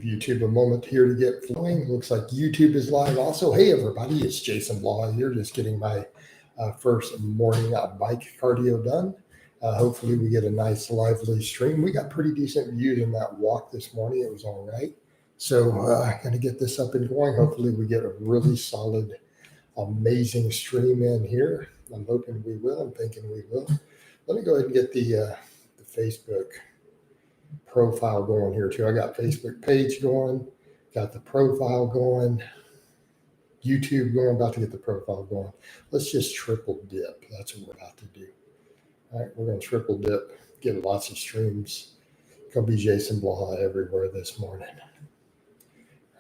YouTube a moment here to get flowing. Looks like YouTube is live also. Hey everybody, it's Jason Blaha here, just getting my first morning bike cardio done. Hopefully we get a nice lively stream. We got pretty decent views in that walk this morning. It was all right. So going to get this up and going. Hopefully we get a really solid, amazing stream in here. I'm hoping we will. I'm thinking we will. Let me go ahead and get the Facebook profile going here too. I got Facebook page going, got the profile going, YouTube going, about to get the profile going. Let's just triple dip. That's what we're about to do. All right, we're going to triple dip, get lots of streams. Gonna be Jason Blaha everywhere this morning.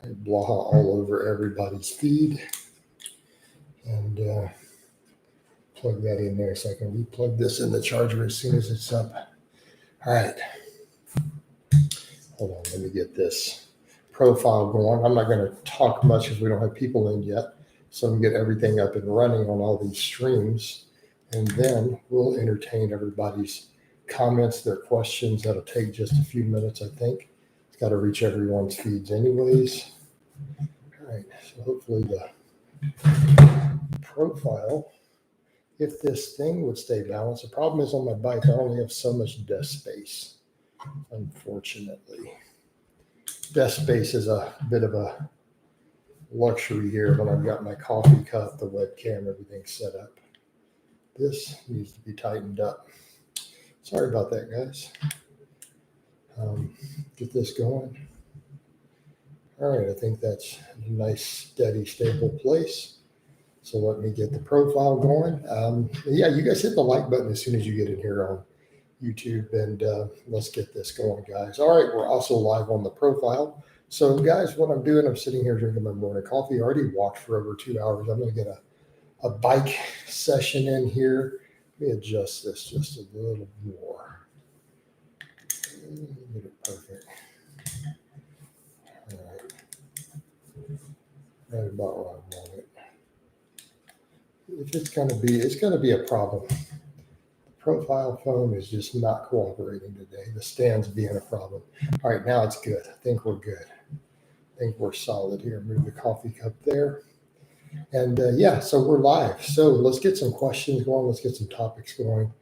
All right, Blaha all over everybody's feed. And plug that in there so I can replug this in the charger as soon as it's up. All right. Hold on, let me get this profile going. I'm not going to talk much because we don't have people in yet. So I'm going to get everything up and running on all these streams. And then we'll entertain everybody's comments, their questions. That'll take just a few minutes, I think. It's got to reach everyone's feeds anyways. All right, so hopefully the profile, if this thing would stay balanced. The problem is on my bike, I only have so much desk space. Unfortunately, desk space is a bit of a luxury here when I've got my coffee cup, the webcam, everything set up. This needs to be tightened up. Sorry about that, guys. Get this going. All right, I think that's a nice, steady, stable place. So let me get the profile going. Yeah, you guys hit the like button as soon as you get in here on YouTube, and let's get this going, guys. All right, we're also live on the profile. So guys, what I'm doing, I'm sitting here drinking my morning coffee. I already walked for over 2 hours. I'm going to get a bike session in here. Let me adjust this just a little more. Get it perfect. All right. Right about where I want it. If it's going to be a problem. Profile phone is just not cooperating today. The stand's being a problem. All right, now it's good. I think we're good. I think we're solid here. Move the coffee cup there. And yeah, so we're live. So let's get some questions going. Let's get some topics going.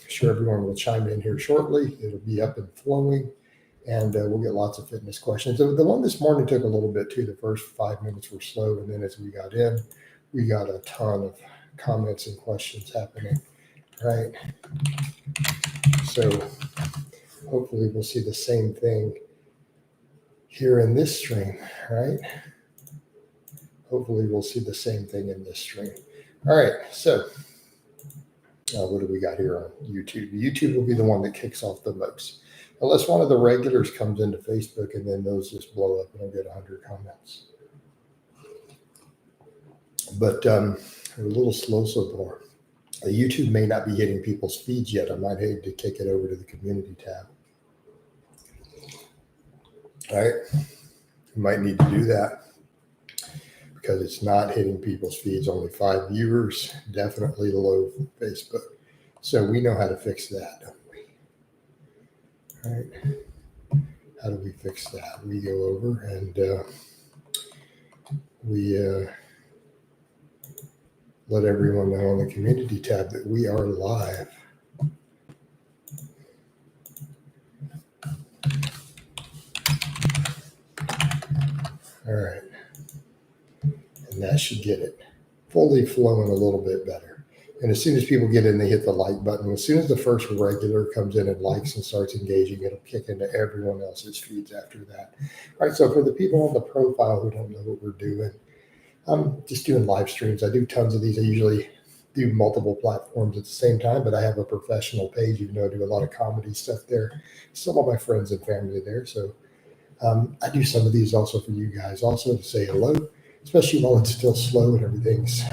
Sure everyone will chime in here shortly. It'll be up and flowing. And we'll get lots of fitness questions. The one this morning took a little bit too. The first 5 minutes were slow. And then as we got in, we got a ton of comments and questions happening. Right. So hopefully we'll see the same thing here in this stream, right? Hopefully we'll see the same thing in this stream. All right. So what do we got here on YouTube? YouTube will be the one that kicks off the most. Unless one of the regulars comes into Facebook and then those just blow up and I'll get 100 comments. But we're a little slow so far. YouTube may not be hitting people's feeds yet. I might need to kick it over to the community tab. All right. You might need to do that because it's not hitting people's feeds. Only 5 viewers, definitely low from Facebook. So we know how to fix that, don't we? All right. How do we fix that? We go over and we let everyone know on the community tab that we are live. All right. And that should get it fully flowing a little bit better. And as soon as people get in, they hit the like button. As soon as the first regular comes in and likes and starts engaging, it'll kick into everyone else's feeds after that. All right. So for the people on the profile who don't know what we're doing, I'm just doing live streams. I do tons of these. I usually do multiple platforms at the same time, but I have a professional page, even though I do a lot of comedy stuff there. Some of my friends and family there. So I do some of these also for you guys, also to say hello, especially while it's still slow and everything's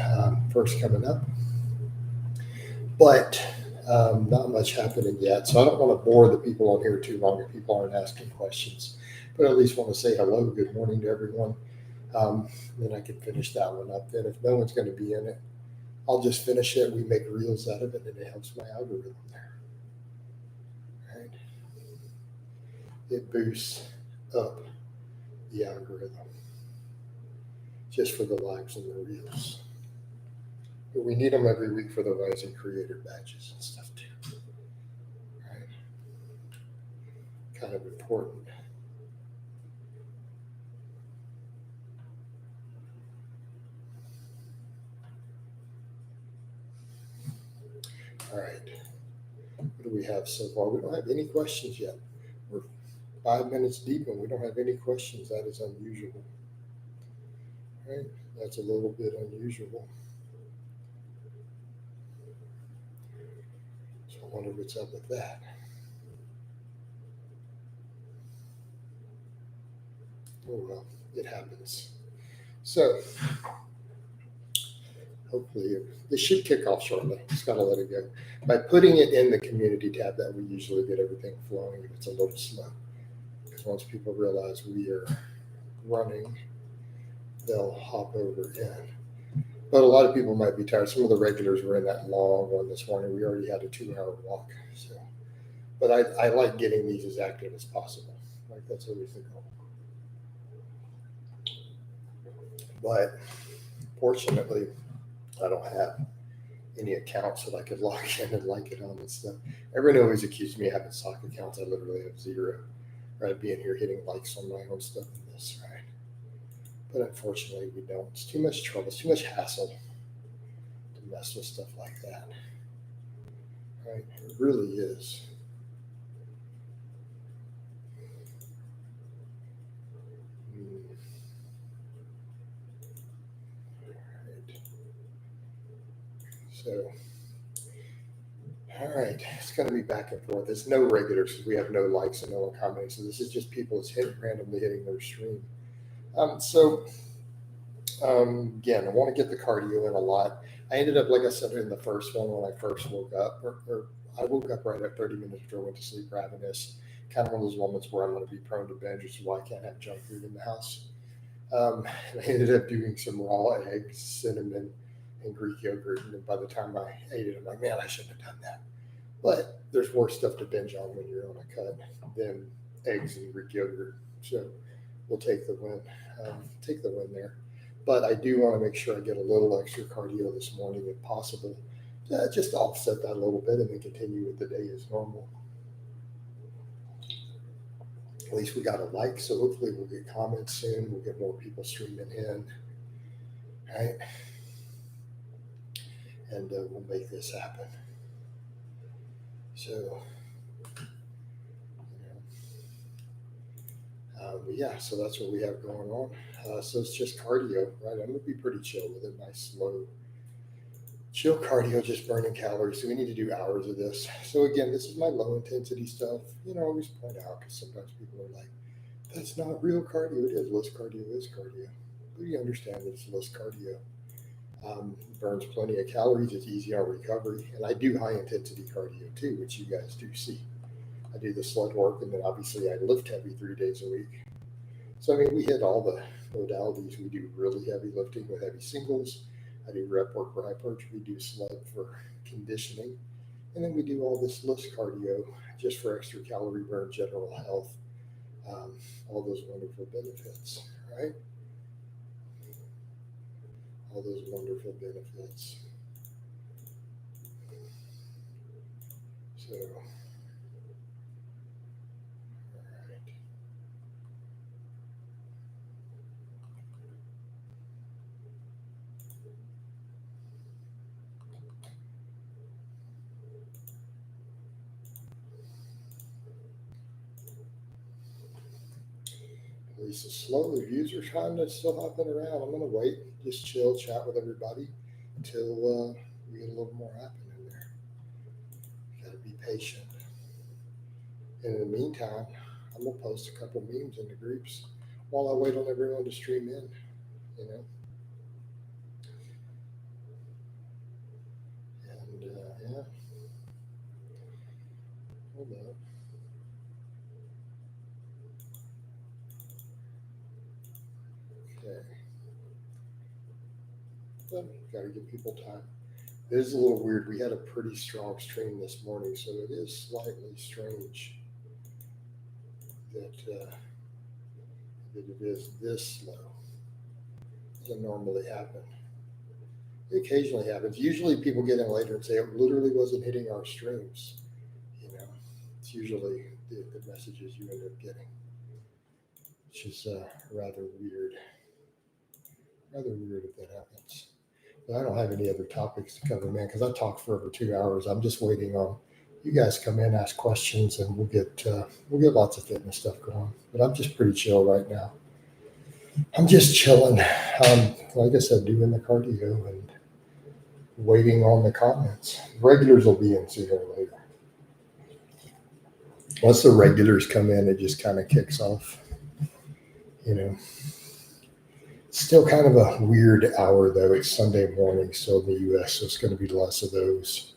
first coming up. But not much happening yet. So I don't want to bore the people on here too long if people aren't asking questions. But I at least want to say hello, good morning to everyone. Then I can finish that one up. Then if no one's going to be in it, I'll just finish it. We make reels out of it, and it helps my algorithm there. Right? It boosts up the algorithm just for the lives and the reels. But we need them every week for the Rising Creator badges and stuff too. Right? Kind of important. All right. What do we have so far? We don't have any questions yet. We're 5 minutes deep and we don't have any questions. That is unusual. Right? That's a little bit unusual. So I wonder what's up with that. Oh well, it happens. So hopefully this should kick off shortly. Just gotta let it go. By putting it in the community tab, that we usually get everything flowing. It's a little slow because once people realize we are running, they'll hop over in. But a lot of people might be tired. Some of the regulars were in that long one this morning. We already had a 2-hour walk. So, but I like getting these as active as possible. Like that's always the goal. But fortunately, I don't have any accounts that I could log in and like it on and stuff. Everyone always accused me of having sock accounts. I literally have 0. Right, being here hitting likes on my own stuff and this, right? But unfortunately, we don't. It's too much trouble. It's too much hassle to mess with stuff like that. Right? It really is. Right. So, all right, it's going to be back and forth. There's no regulars because we have no likes and no one commenting. So this is just people that's randomly hitting their stream. Again, I want to get the cardio in a lot. I ended up, like I said, in the first one when I first woke up, or I woke up right at 30 minutes after I went to sleep ravenous. Kind of one of those moments where I'm going to be prone to binge, which is why I can't have junk food in the house. And I ended up doing some raw eggs, cinnamon, and Greek yogurt. And then by the time I ate it, I'm like, man, I shouldn't have done that. But there's worse stuff to binge on when you're on a cut than eggs and Greek yogurt. So we'll take the win. Take the win there. But I do want to make sure I get a little extra cardio this morning if possible, just to offset that a little bit and then continue with the day as normal. At least we got a like, so hopefully we'll get comments soon. We'll get more people streaming in, right? And we'll make this happen. So, yeah, so that's what we have going on. So it's just cardio, right? I'm going to be pretty chill with it, nice, slow, chill cardio, just burning calories. So we need to do hours of this. So again, this is my low intensity stuff. I always point out because sometimes people are like, that's not real cardio. It is. Less cardio is cardio. But you understand that it's less cardio. Burns plenty of calories. It's easy on recovery. And I do high intensity cardio too, which you guys do see. I do the sled work, and then obviously I lift heavy 3 days a week. So, we hit all the modalities. We do really heavy lifting with heavy singles. I do rep work for hypertrophy. We do sled for conditioning. And then we do all this less cardio just for extra calorie burn, general health, all those wonderful benefits, right? All those wonderful benefits. So, at least slowly, views are kind of still hopping around. I'm going to wait, just chill, chat with everybody until we get a little more happening in there. Got to be patient. And in the meantime, I'm going to post a couple memes in the groups while I wait on everyone to stream in, And yeah. Hold up. Okay. But got to give people time. It is a little weird. We had a pretty strong stream this morning, so it is slightly strange that that it is this slow. Doesn't normally happen. It occasionally happens. Usually people get in later and say it literally wasn't hitting our streams. It's usually the messages you end up getting, which is rather weird. Rather weird if that happens. But I don't have any other topics to cover, man, because I talked for over 2 hours. I'm just waiting on you guys come in, ask questions, and we'll get lots of fitness stuff going. But I'm just pretty chill right now. I'm just chilling. Like I said, doing the cardio and waiting on the comments. Regulars will be in sooner or later. Once the regulars come in, it just kind of kicks off. Still kind of a weird hour, though. It's Sunday morning still in the U.S., so it's going to be less of those.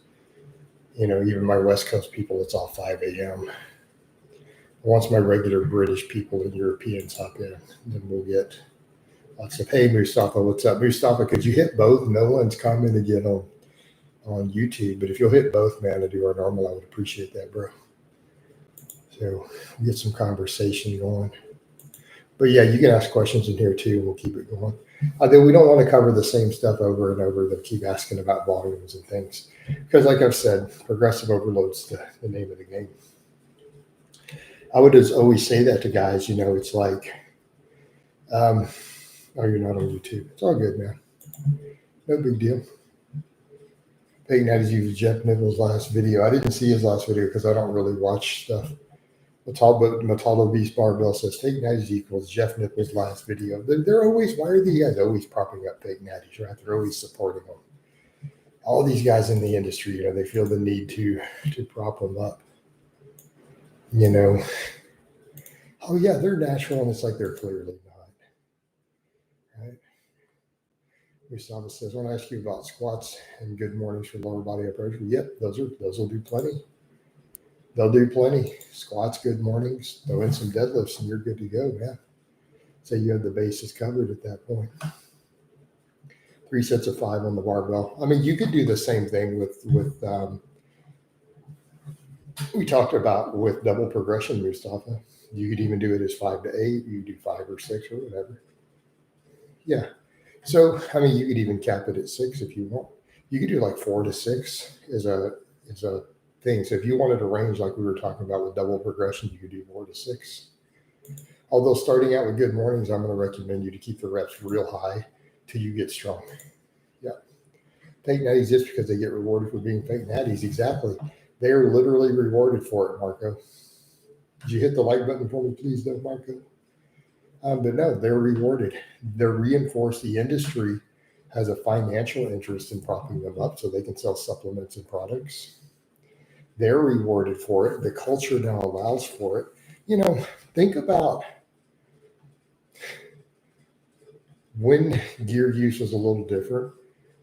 Even my West Coast people, it's all 5 a.m. Once my regular British people and Europeans hop in, then we'll get lots of, hey, Mustafa, what's up? Mustafa, could you hit both? No one's commented again on YouTube, but if you'll hit both, man, to do our normal, I would appreciate that, bro. So we'll get some conversation going. But yeah, you can ask questions in here too, and we'll keep it going. Then we don't want to cover the same stuff over and over. They'll keep asking about volumes and things. Because like I've said, progressive overload's the name of the game. I would just always say that to guys, it's like, oh, you're not on YouTube. It's all good, man. No big deal. Peyton Natties used Jeff Nichols' last video. I didn't see his last video because I don't really watch stuff. Matalo Beast Barbell says fake natties equals Jeff Nichols' last video. They're always, why are these guys always propping up fake natties, right? They're always supporting them. All these guys in the industry, they feel the need to prop them up. Oh yeah, they're natural, and it's like they're clearly not. Right? Gustavo says, I want to ask you about squats and good mornings for lower body approach. Yep, those will do plenty. They'll do plenty. Squats, good mornings, throw in some deadlifts, and you're good to go, man. So you have the bases covered at that point. 3 sets of 5 on the barbell. I mean, you could do the same thing with we talked about with double progression, Mustafa. You could even do it as 5 to 8. You could do 5 or 6 or whatever. Yeah. So, I mean, you could even cap it at 6 if you want. You could do like 4 to 6 as a thing. So if you wanted a range like we were talking about with double progression, you could do 4 to 6. Although starting out with good mornings, I'm going to recommend you to keep the reps real high till you get strong. Yeah. Fake natties just because they get rewarded for being fake natties. Exactly. They are literally rewarded for it, Marco. Did you hit the like button for me, please, though, Marco? But no, they're rewarded. They're reinforced. The industry has a financial interest in propping them up so they can sell supplements and products. They're rewarded for it. The culture now allows for it. Think about when gear use was a little different.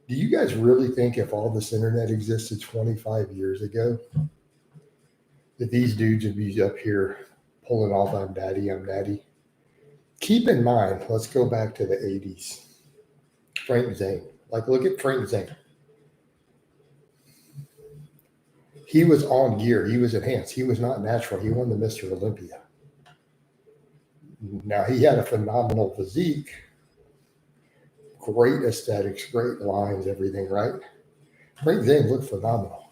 Do you guys really think if all this internet existed 25 years ago, that these dudes would be up here pulling off, I'm daddy? Keep in mind, let's go back to the 80s. Frank Zane. Look at Frank Zane. He was on gear. He was enhanced. He was not natural. He won the Mr. Olympia. Now, he had a phenomenal physique. Great aesthetics, great lines, everything, right? Frank Zane looked phenomenal.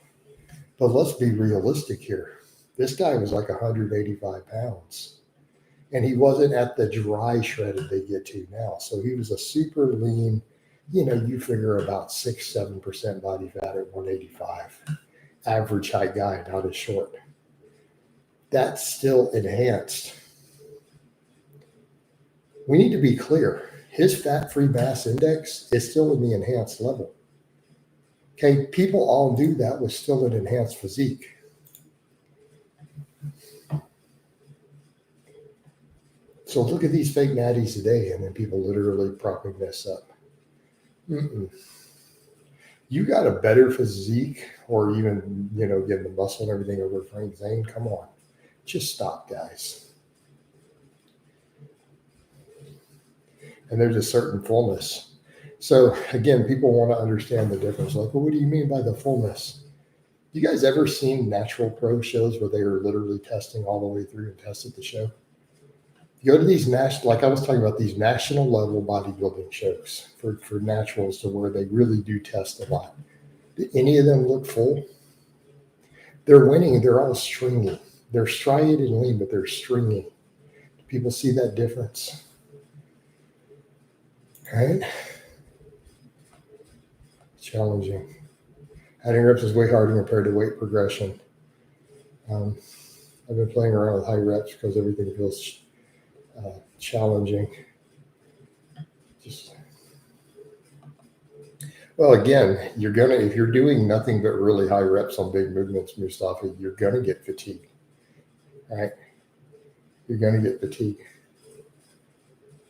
But let's be realistic here. This guy was like 185 pounds. And he wasn't at the dry shredded they get to now. So he was a super lean, you figure about 6-7% body fat at 185. Average height guy, not as short. That's still enhanced. We need to be clear. His fat-free mass index is still in the enhanced level. Okay, people all knew that was still an enhanced physique. So look at these fake natties today, and then people literally propping this up. You got a better physique, or even, getting the muscle and everything over Frank Zane. Come on. Just stop, guys. And there's a certain fullness. So again, people want to understand the difference. Like, well, what do you mean by the fullness? You guys ever seen Natural Pro shows where they are literally testing all the way through and tested the show? You go to these national, like I was talking about, these national level bodybuilding shows for naturals to where they really do test a lot. Do any of them look full? They're winning. They're all stringy. They're striated and lean, but they're stringy. Do people see that difference? Right? Challenging. Adding reps is way harder compared to weight progression. I've been playing around with high reps because everything feels challenging. Well, again, if you're doing nothing but really high reps on big movements, Mustafa, you're gonna get fatigue, right? You're gonna get fatigue.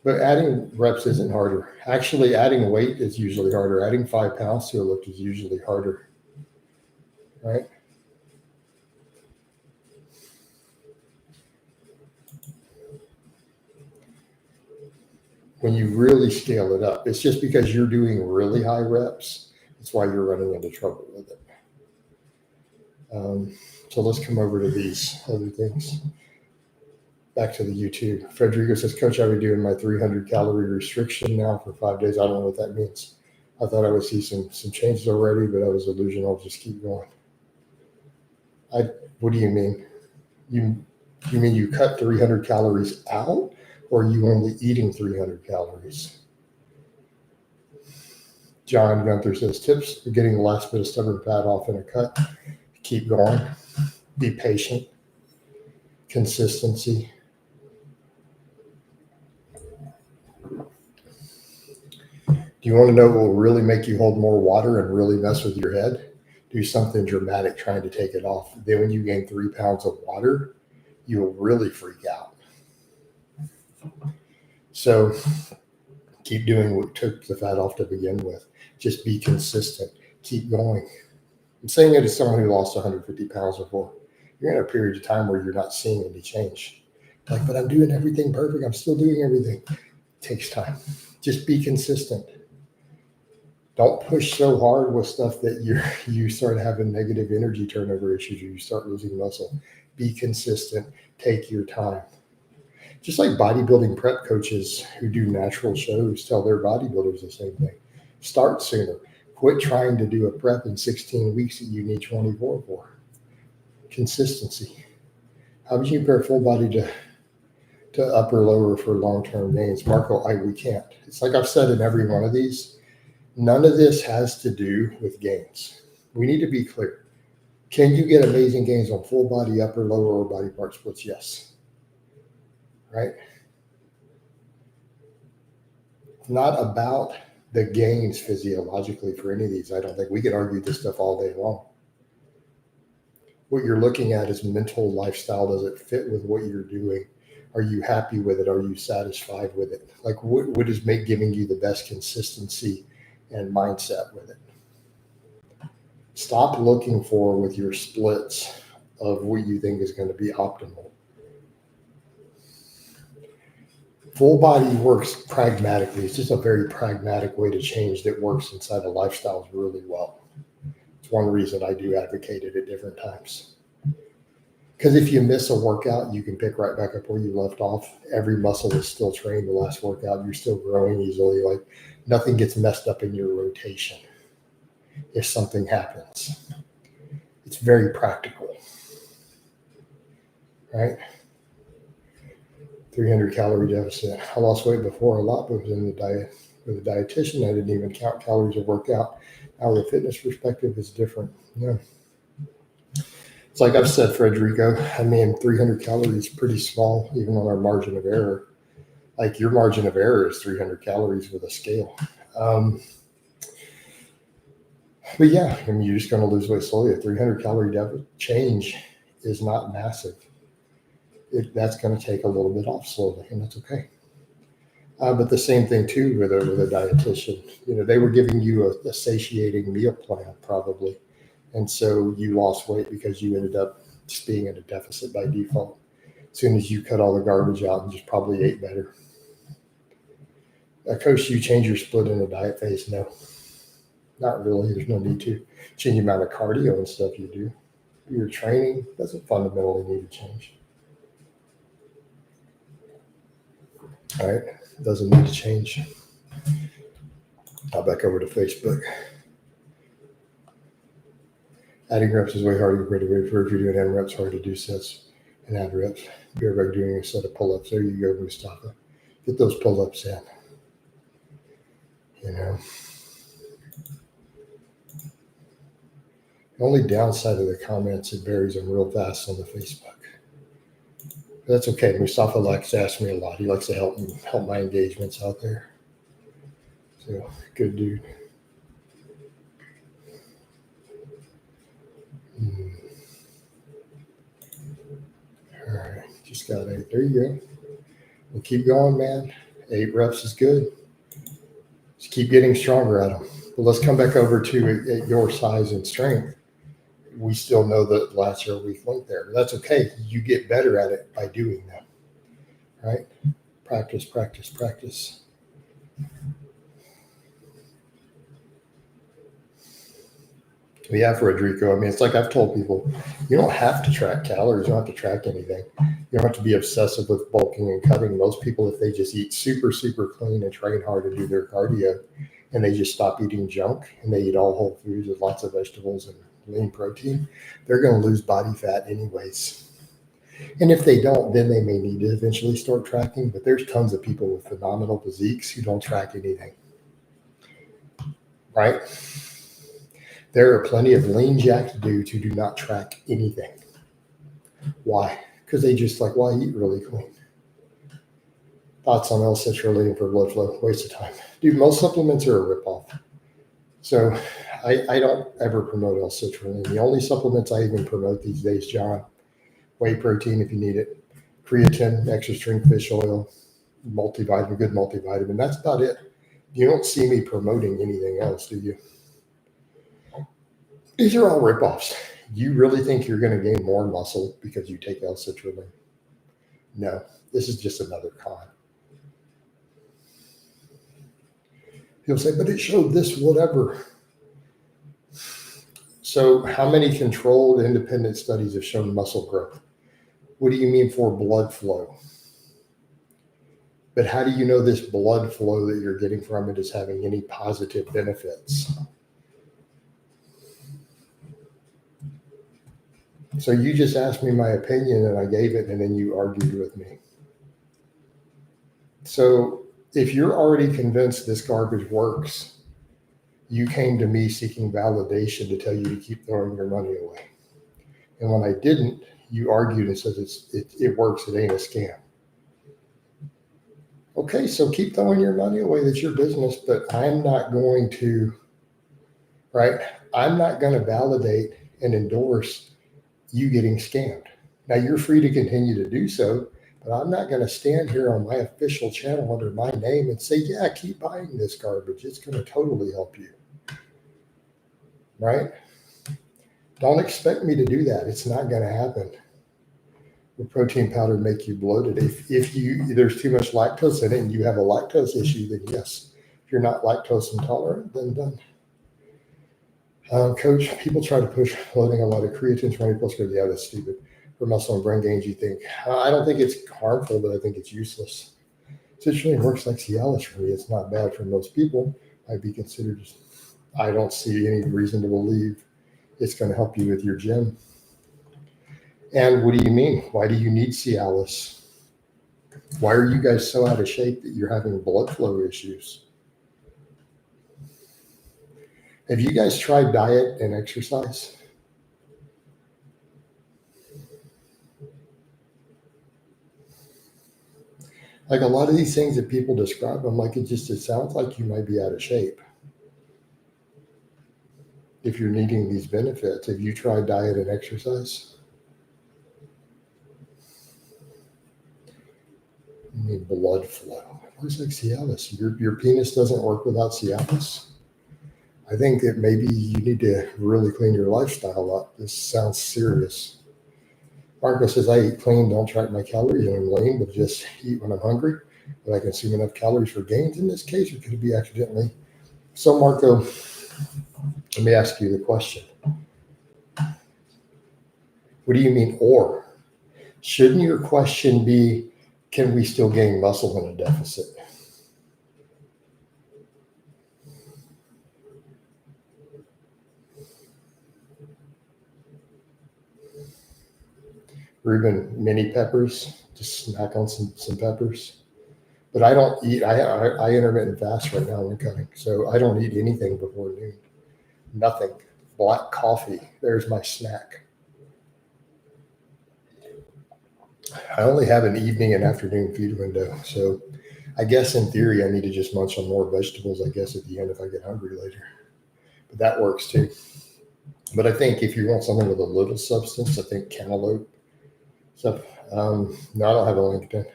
But adding reps isn't harder. Actually, adding weight is usually harder. Adding 5 pounds to a lift is usually harder, right? When you really scale it up, it's just because you're doing really high reps. That's why you're running into trouble with it. So let's come over to these other things. Back to the YouTube. Frederico says, Coach, I've been doing my 300 calorie restriction now for 5 days. I don't know what that means. I thought I would see some changes already, but I was delusional. Just keep going. What do you mean? You mean you cut 300 calories out, or are you only eating 300 calories? John Gunther says, tips for getting the last bit of stubborn fat off in a cut. Keep going. Be patient. Consistency. Do you want to know what will really make you hold more water and really mess with your head? Do something dramatic trying to take it off. Then when you gain 3 pounds of water, you will really freak out. So keep doing what took the fat off to begin with. Just be consistent. Keep going. I'm saying it as someone who lost 150 pounds before. You're in a period of time where you're not seeing any change. Like, but I'm doing everything perfect. I'm still doing everything. It takes time. Just be consistent. Don't push so hard with stuff that you start having negative energy turnover issues or you start losing muscle. Be consistent. Take your time. Just like bodybuilding prep coaches who do natural shows tell their bodybuilders the same thing. Start sooner. Quit trying to do a prep in 16 weeks that you need 24 for. Consistency. How would you compare full body to upper lower for long-term gains? Marco, we can't. It's like I've said in every one of these, none of this has to do with gains. We need to be clear. Can you get amazing gains on full body, upper, lower, or body part splits? Yes. Right? It's not about the gains physiologically for any of these. I don't think we could argue this stuff all day long. What you're looking at is mental lifestyle. Does it fit with what you're doing? Are you happy with it? Are you satisfied with it? Like what is giving you the best consistency and mindset with it? Stop looking for with your splits of what you think is going to be optimal. Full body works pragmatically. It's just a very pragmatic way to change that works inside of lifestyles really well. It's one reason I do advocate it at different times. Because if you miss a workout, you can pick right back up where you left off. Every muscle is still trained the last workout. You're still growing easily. Like nothing gets messed up in your rotation if something happens. It's very practical, right? 300 calorie deficit. I lost weight before a lot, but was in the diet with a dietitian. I didn't even count calories of workout. Now the fitness perspective is different. Yeah. It's like I've said, Frederico, 300 calories is pretty small, even on our margin of error. Like your margin of error is 300 calories with a scale. But yeah, you're just going to lose weight slowly. A 300 calorie change is not massive. That's going to take a little bit off slowly, and that's okay. But the same thing too with a dietitian. They were giving you a satiating meal plan probably, and so you lost weight because you ended up just being in a deficit by default. As soon as you cut all the garbage out and just probably ate better. Coach, you change your split in a diet phase? No, not really. There's no need to change the amount of cardio and stuff you do. Your training doesn't fundamentally need to change. All right, doesn't need to change. Now back over to Facebook. Adding reps is way harder to get for if you're doing M reps, hard to do sets and add reps. You're about doing a set of pull-ups. There you go, Mustafa. Get those pull-ups in. You know. The only downside of the comments, it buries them real fast on the Facebook. But that's okay. Mustafa likes to ask me a lot. He likes to help my engagements out there. So good dude. All right, just got 8. There you go. We'll keep going, man. 8 reps is good. Just keep getting stronger at them. But let's come back over to at your size and strength. We still know that lats are a weak link there. But that's okay. You get better at it by doing them. Right? Practice, practice, practice. Yeah, for Rodrigo. I mean, it's like I've told people, you don't have to track calories. You don't have to track anything. You don't have to be obsessive with bulking and cutting. Most people, if they just eat super, super clean and train hard to do their cardio, and they just stop eating junk and they eat all whole foods with lots of vegetables and lean protein, they're going to lose body fat anyways. And if they don't, then they may need to eventually start tracking. But there's tons of people with phenomenal physiques who don't track anything. Right? There are plenty of lean jacked dudes who do not track anything. Why? Because they just like, why eat really clean? Thoughts on L-citrulline for blood flow? Waste of time. Dude, most supplements are a ripoff. So I don't ever promote L-citrulline. The only supplements I even promote these days, John, whey protein if you need it, creatine, extra strength fish oil, multivitamin, good multivitamin. That's about it. You don't see me promoting anything else, do you? These are all ripoffs. You really think you're going to gain more muscle because you take L-citrulline? No, this is just another con. People say, but it showed this, whatever. So how many controlled independent studies have shown muscle growth? What do you mean for blood flow? But how do you know this blood flow that you're getting from it is having any positive benefits? So you just asked me my opinion and I gave it, and then you argued with me. So if you're already convinced this garbage works, you came to me seeking validation to tell you to keep throwing your money away. And when I didn't, you argued and said it works, it ain't a scam. Okay, so keep throwing your money away. That's your business, but I'm not going to, right? I'm not going to validate and endorse you getting scammed. Now you're free to continue to do so, but I'm not going to stand here on my official channel under my name and say, yeah, keep buying this garbage. It's going to totally help you. Right? Don't expect me to do that. It's not going to happen. Will protein powder make you bloated? If there's too much lactose in it and you have a lactose issue, then yes. If you're not lactose intolerant, then done. Coach, people try to push loading a lot of creatine 20 plus grams. Yeah, that's stupid. For muscle and brain gains, you think. I don't think it's harmful, but I think it's useless. Citrulline works like Cialis for me. It's not bad for most people. Might be considered. I don't see any reason to believe it's going to help you with your gym. And what do you mean? Why do you need Cialis? Why are you guys so out of shape that you're having blood flow issues? Have you guys tried diet and exercise? Like a lot of these things that people describe, I'm like, it sounds like you might be out of shape. If you're needing these benefits, have you tried diet and exercise? You need blood flow. It works like Cialis. Your penis doesn't work without Cialis. I think that maybe you need to really clean your lifestyle up. This sounds serious. Marco says, I eat clean, don't track my calories, and I'm lean, but just eat when I'm hungry. But I consume enough calories for gains in this case, or could it be accidentally? So, Marco, let me ask you the question. What do you mean, or? Shouldn't your question be, can we still gain muscle in a deficit? Reuben, mini peppers, just snack on some peppers. But I don't eat, I intermittent fast right now when cutting. So I don't eat anything before noon. Nothing. Black coffee. There's my snack. I only have an evening and afternoon feed window. So I guess in theory, I need to just munch on more vegetables, I guess, at the end if I get hungry later. But that works too. But I think if you want something with a little substance, I think cantaloupe stuff. No, I don't have a LinkedIn.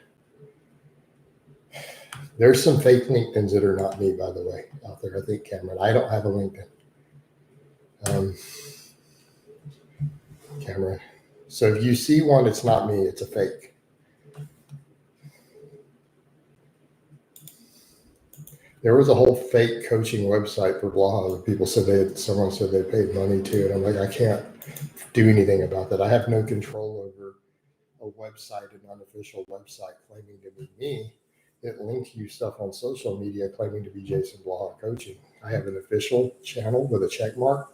There's some fake LinkedIns that are not me, by the way, out there. I think, Cameron, I don't have a LinkedIn. Cameron. So if you see one, it's not me, it's a fake. There was a whole fake coaching website for Blaha that people said someone said they paid money to it. I'm like, I can't do anything about that. I have no control over a website, an unofficial website claiming to be me. It links you stuff on social media claiming to be Jason Blaha Coaching. I have an official channel with a check mark.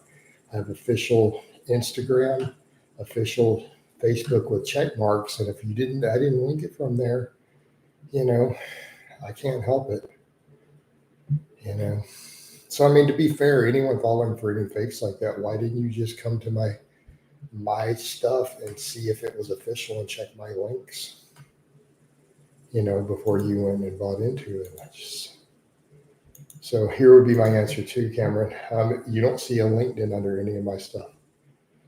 I have official Instagram, official Facebook with check marks. And if I didn't link it from there, I can't help it. So, I mean, to be fair, anyone falling for any fakes like that, why didn't you just come to my stuff and see if it was official and check my links, before you went and bought into it? So here would be my answer too, Cameron. You don't see a LinkedIn under any of my stuff.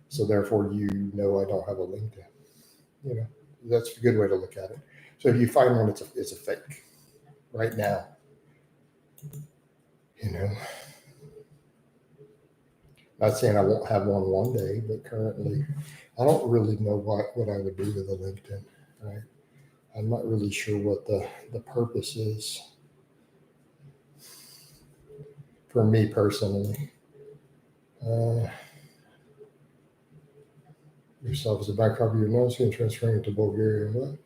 So therefore, I don't have a LinkedIn. That's a good way to look at it. So if you find one, it's a fake right now. Not saying I won't have one day, but currently I don't really know what I would do with a LinkedIn, right? I'm not really sure what the purpose is for me personally. Yourself as a backdrop of your nose and transferring it to Bulgaria. What?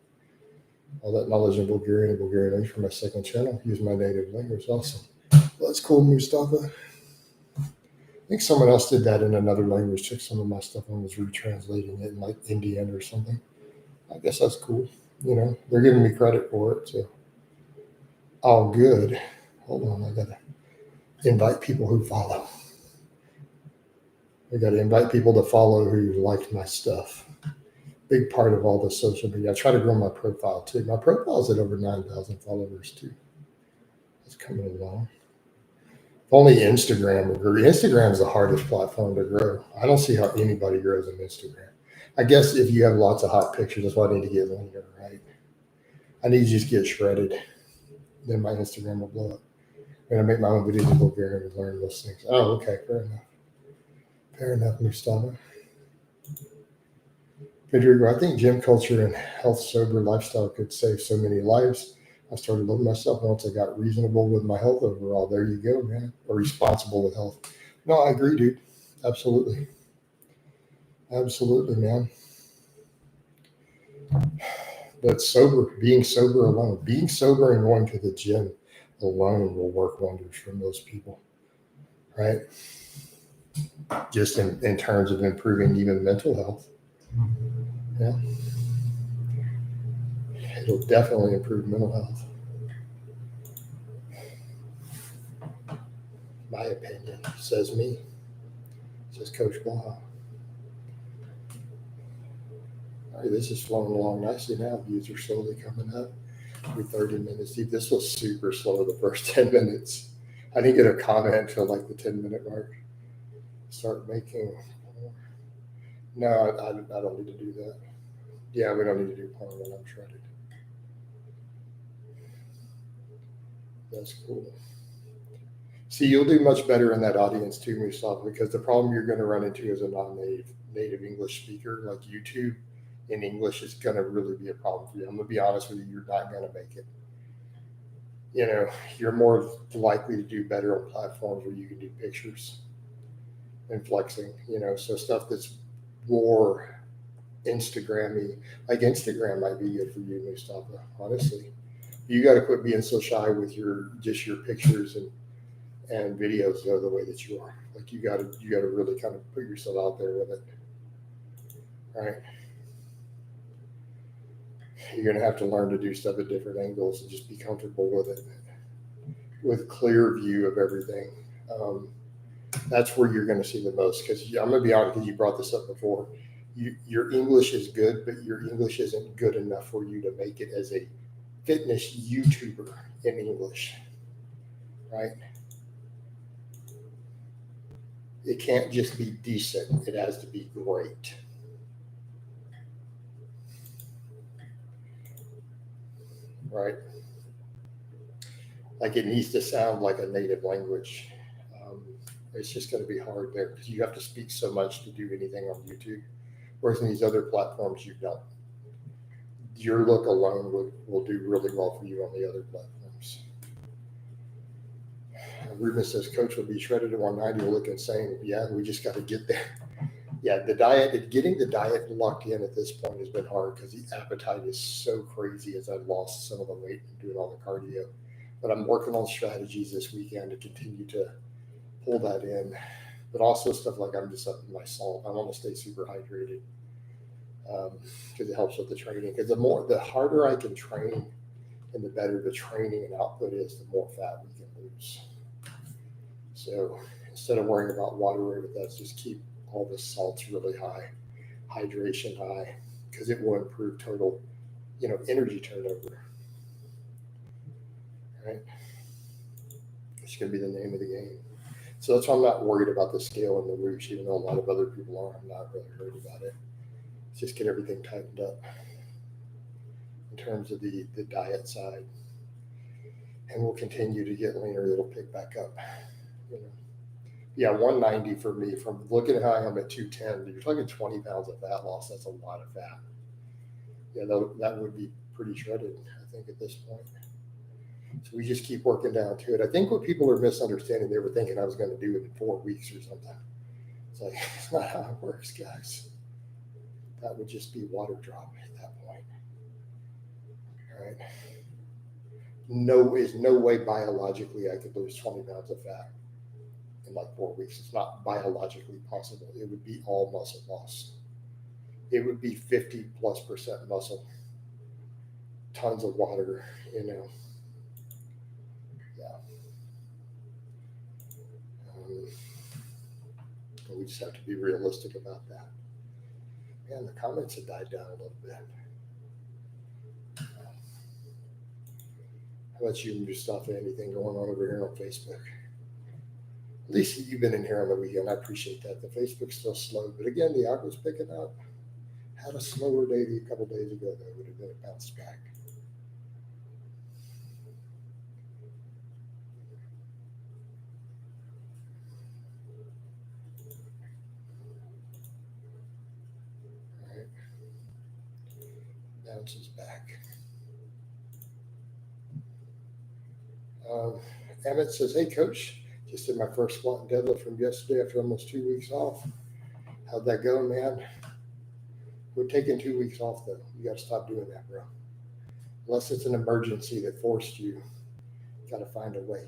All that knowledge in Bulgarian and Bulgarian language for my second channel. Use my native language. Awesome. Well, that's cool, Mustafa. I think someone else did that in another language. Took some of my stuff and was retranslating it in like Indian or something. I guess that's cool. They're giving me credit for it. So, all good. Hold on, I gotta invite people who follow. I gotta invite people to follow who like my stuff. Big part of all the social media. I try to grow my profile too. My profile is at over 9,000 followers too. It's coming along. Only Instagram will grow. Instagram is the hardest platform to grow. I don't see how anybody grows on Instagram. I guess if you have lots of hot pictures, that's why I need to get leaner, right? I need to just get shredded. Then my Instagram will blow up. I'm going to make my own videos in Bulgarian and learn those things. Oh, okay. Fair enough. Fair enough, Mustafa. Pedro, I think gym culture and health sober lifestyle could save so many lives. I started loving myself once I got reasonable with my health overall. There you go, man. Or responsible with health. No, I agree, dude. Absolutely. Absolutely, man. But being sober alone, being sober and going to the gym alone will work wonders for most people, right? Just in terms of improving even mental health. Yeah. It'll definitely improve mental health. My opinion, says me, says Coach Blaha. All right, this is flowing along nicely now. Views are slowly coming up. Every 30 minutes. See, this was super slow the first 10 minutes. I didn't get a comment until like the 10-minute mark. Start making. No, I don't need to do that. Yeah, we don't need to do porn when I'm shredded. That's cool. See, you'll do much better in that audience too, Mustafa, because the problem you're going to run into as a non-native English speaker, like YouTube in English, is going to really be a problem for you. I'm going to be honest with you, you're not going to make it. You're more likely to do better on platforms where you can do pictures and flexing, so stuff that's more Instagrammy. Like Instagram might be good for you, Mustafa. Honestly, you got to quit being so shy with your pictures and videos the way that you are. Like you got to really kind of put yourself out there with it. All right. You're going to have to learn to do stuff at different angles and just be comfortable with it, with clear view of everything. That's where you're going to see the most. Because I'm going to be honest, because you brought this up before. Your English is good, but your English isn't good enough for you to make it as a fitness YouTuber in English, right? It can't just be decent. It has to be great. Right? Like it needs to sound like a native language. It's just going to be hard there because you have to speak so much to do anything on YouTube. Whereas in these other platforms, you don't. Your look alone will do really well for you on the other platforms. Ruben says, Coach will be shredded at 190, will look insane. Yeah, we just got to get there. Yeah, getting the diet locked in at this point has been hard because the appetite is so crazy as I've lost some of the weight and doing all the cardio. But I'm working on strategies this weekend to continue to pull that in. But also stuff like I'm just upping my salt. I want to stay super hydrated because it helps with the training. Because the harder I can train and the better the training and output is, the more fat we can lose. So instead of worrying about water weight with that, just keep all the salts really high, hydration high, because it will improve total, energy turnover. Right? It's going to be the name of the game. So that's why I'm not worried about the scale and the whoosh, even though a lot of other people are. I'm not really worried about it. Just get everything tightened up in terms of the diet side. And we'll continue to get leaner. It'll pick back up. Yeah, 190 for me, from looking at how I am at 210, you're talking 20 pounds of fat loss. That's a lot of fat. Yeah, that would be pretty shredded, I think, at this point. So we just keep working down to it. I think what people are misunderstanding, they were thinking I was going to do it in 4 weeks or something. It's like, it's not how it works, guys. That would just be water drop at that point. All right. There's no way biologically I could lose 20 pounds of fat in like 4 weeks. It's not biologically possible. It would be all muscle loss. It would be 50+% muscle, tons of water, Yeah. We just have to be realistic about that. Man, the comments have died down a little bit. How about you, Mustafa? Anything going on over here on Facebook? At least you've been in here on the weekend. I appreciate that. The Facebook's still slow, but again, the app was picking up. Had a slower day a couple days ago, though. Would have been a bounce back. All right. Bounces back. Emmett says, hey, Coach, just did my first squat and deadlift from yesterday after almost 2 weeks off. How'd that go, man? We're taking 2 weeks off, though. You got to stop doing that, bro. Unless it's an emergency that forced you, got to find a way.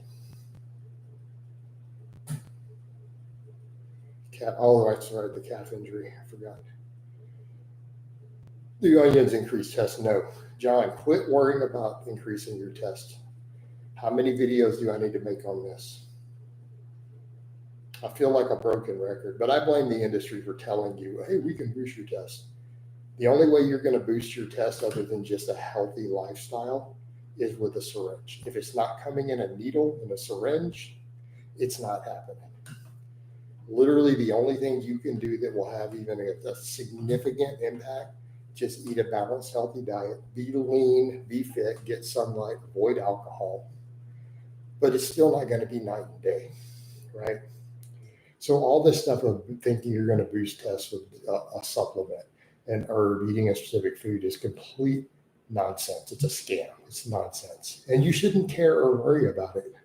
That's right, the calf injury. I forgot. Do onions increase test? No. John, quit worrying about increasing your test. How many videos do I need to make on this? I feel like a broken record, but I blame the industry for telling you, hey, we can boost your test. The only way you're going to boost your test other than just a healthy lifestyle is with a syringe. If it's not coming in a needle in a syringe, it's not happening. Literally the only thing you can do that will have even a significant impact, just eat a balanced, healthy diet, be lean, be fit, get sunlight, avoid alcohol. But it's still not going to be night and day, right? So all this stuff of thinking you're going to boost tests with a supplement and herb, eating a specific food is complete nonsense. It's a scam. It's nonsense. And you shouldn't care or worry about it.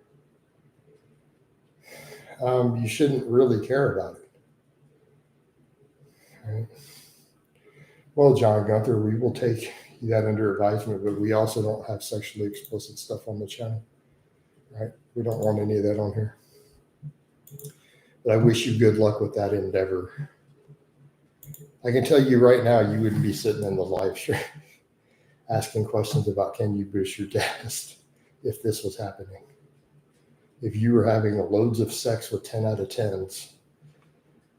You shouldn't really care about it. Right? Well, John Gunther, we will take that under advisement, but we also don't have sexually explicit stuff on the channel, right? We don't want any of that on here. But I wish you good luck with that endeavor. I can tell you right now, you wouldn't be sitting in the live stream asking questions about can you boost your test if this was happening. If you were having loads of sex with 10 out of 10s,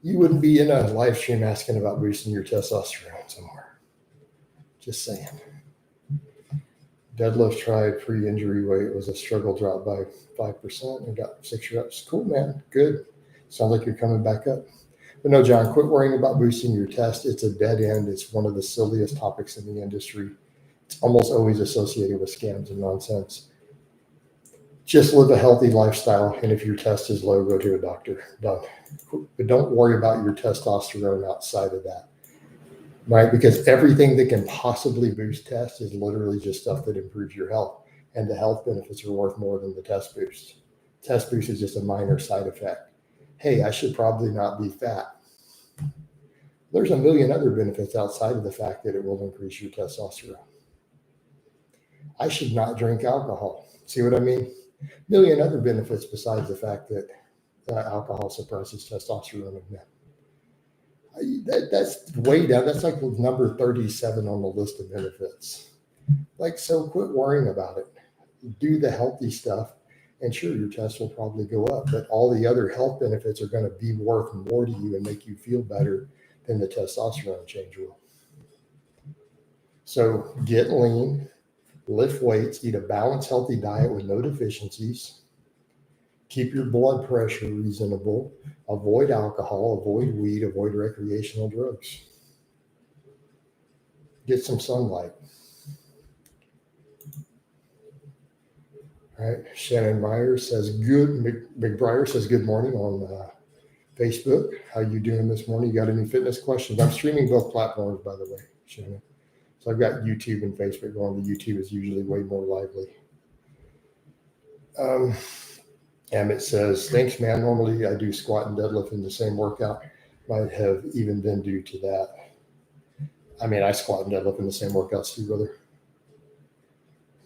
you wouldn't be in a live stream asking about boosting your testosterone somewhere. Just saying. Deadlift tried pre-injury weight was a struggle, dropped by 5% and got 6 reps. Cool, man. Good. Sounds like you're coming back up. But no, John, quit worrying about boosting your test. It's a dead end. It's one of the silliest topics in the industry. It's almost always associated with scams and nonsense. Just live a healthy lifestyle. And if your test is low, go to a doctor. Done. But don't worry about your testosterone outside of that, right? Because everything that can possibly boost test is literally just stuff that improves your health. And the health benefits are worth more than the test boost. Test boost is just a minor side effect. Hey, I should probably not be fat. There's a million other benefits outside of the fact that it will increase your testosterone. I should not drink alcohol. See what I mean? A million other benefits besides the fact that alcohol suppresses testosterone in men. That's way down. That's like number 37 on the list of benefits. Like, so quit worrying about it. Do the healthy stuff. And sure, your test will probably go up, but all the other health benefits are going to be worth more to you and make you feel better than the testosterone change will. So get lean, lift weights, eat a balanced, healthy diet with no deficiencies, keep your blood pressure reasonable, avoid alcohol, avoid weed, avoid recreational drugs. Get some sunlight. All right. Shannon Myers says McBriar says good morning on Facebook. How you doing this morning? You got any fitness questions? I'm streaming both platforms, by the way, Shannon. So I've got YouTube and Facebook going. The YouTube is usually way more lively. Amit says, thanks, man. Normally I do squat and deadlift in the same workout. Might have even been due to that. I mean, I squat and deadlift in the same workouts too, brother.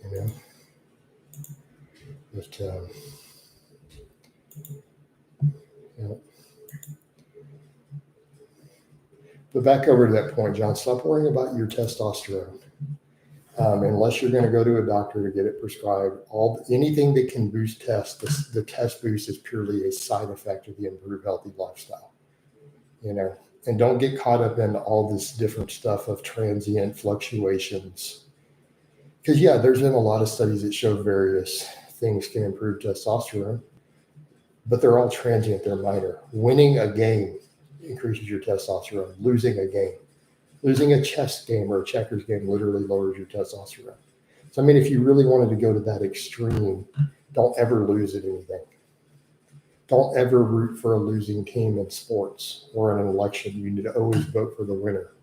You know? But, yeah. But back over to that point, John, stop worrying about your testosterone. Unless you're going to go to a doctor to get it prescribed, anything that can boost test, the test boost is purely a side effect of the improved healthy lifestyle. You know, and don't get caught up in all this different stuff of transient fluctuations. Because yeah, there's been a lot of studies that show various things can improve testosterone, but they're all transient, they're minor. Winning a game increases your testosterone. Losing a chess game or a checkers game literally lowers your testosterone. So, I mean, if you really wanted to go to that extreme, don't ever lose at anything. Don't ever root for a losing team in sports or in an election. You need to always vote for the winner,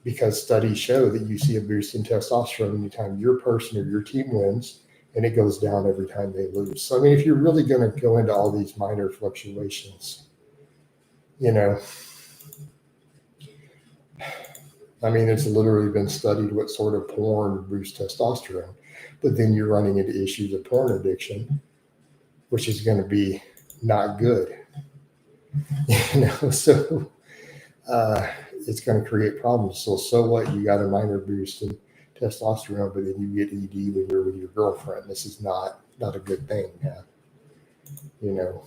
because studies show that you see a boost in testosterone anytime your person or your team wins, and it goes down every time they lose. So, I mean, if you're really going to go into all these minor fluctuations, you know, I mean, it's literally been studied what sort of porn boosts testosterone, but then you're running into issues of porn addiction, which is going to be not good, you know, so it's going to create problems. So what? You got a minor boost in testosterone, but then you get ED when you're with your girlfriend. This is not a good thing, man. You know,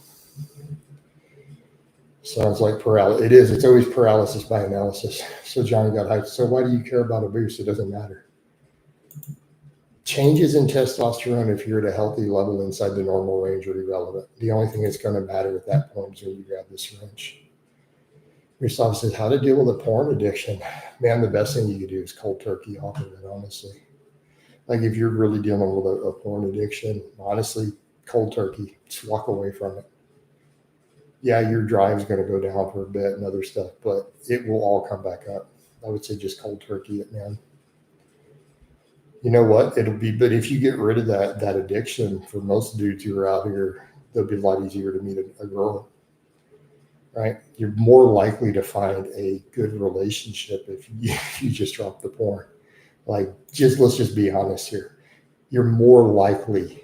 sounds like paralysis. It is. It's always paralysis by analysis. So Johnny got hyped. So why do you care about a boost? It doesn't matter. Changes in testosterone, if you're at a healthy level inside the normal range, are irrelevant. The only thing that's going to matter at that point is when you grab the syringe. Mustafa says, how to deal with a porn addiction. Man, the best thing you could do is cold turkey off of it, honestly. Like if you're really dealing with a porn addiction, honestly, cold turkey, just walk away from it. Yeah, your drive is going to go down for a bit and other stuff, but it will all come back up. I would say just cold turkey it, man. You know what? It'll be, but if you get rid of that addiction, for most dudes who are out here, it'll be a lot easier to meet a girl. right? You're more likely to find a good relationship if you just drop the porn. Like, let's just be honest here. You're more likely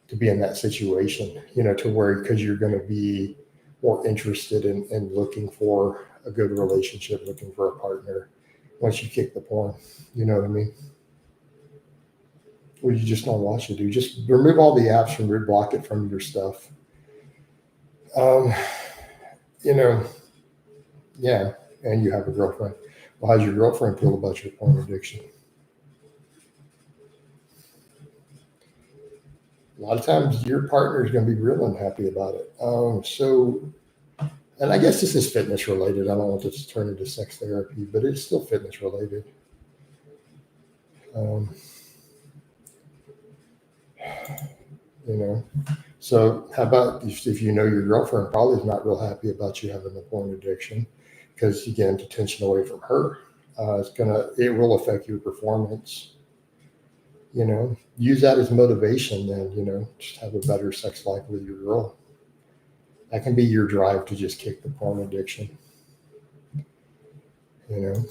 to be in that situation, to where, because you're going to be more interested in looking for a good relationship, looking for a partner once you kick the porn. You know what I mean? Or you just don't watch it, dude. Just remove all the apps from block it from your stuff. Yeah, and you have a girlfriend. Well, how's your girlfriend feel about your porn addiction? A lot of times your partner is going to be real unhappy about it. And I guess this is fitness related. I don't want this to turn into sex therapy, but it's still fitness related. So how about if your girlfriend probably is not real happy about you having a porn addiction, because you get attention away from her, it will affect your performance. Use that as motivation. Then just have a better sex life with your girl. That can be your drive to just kick the porn addiction. What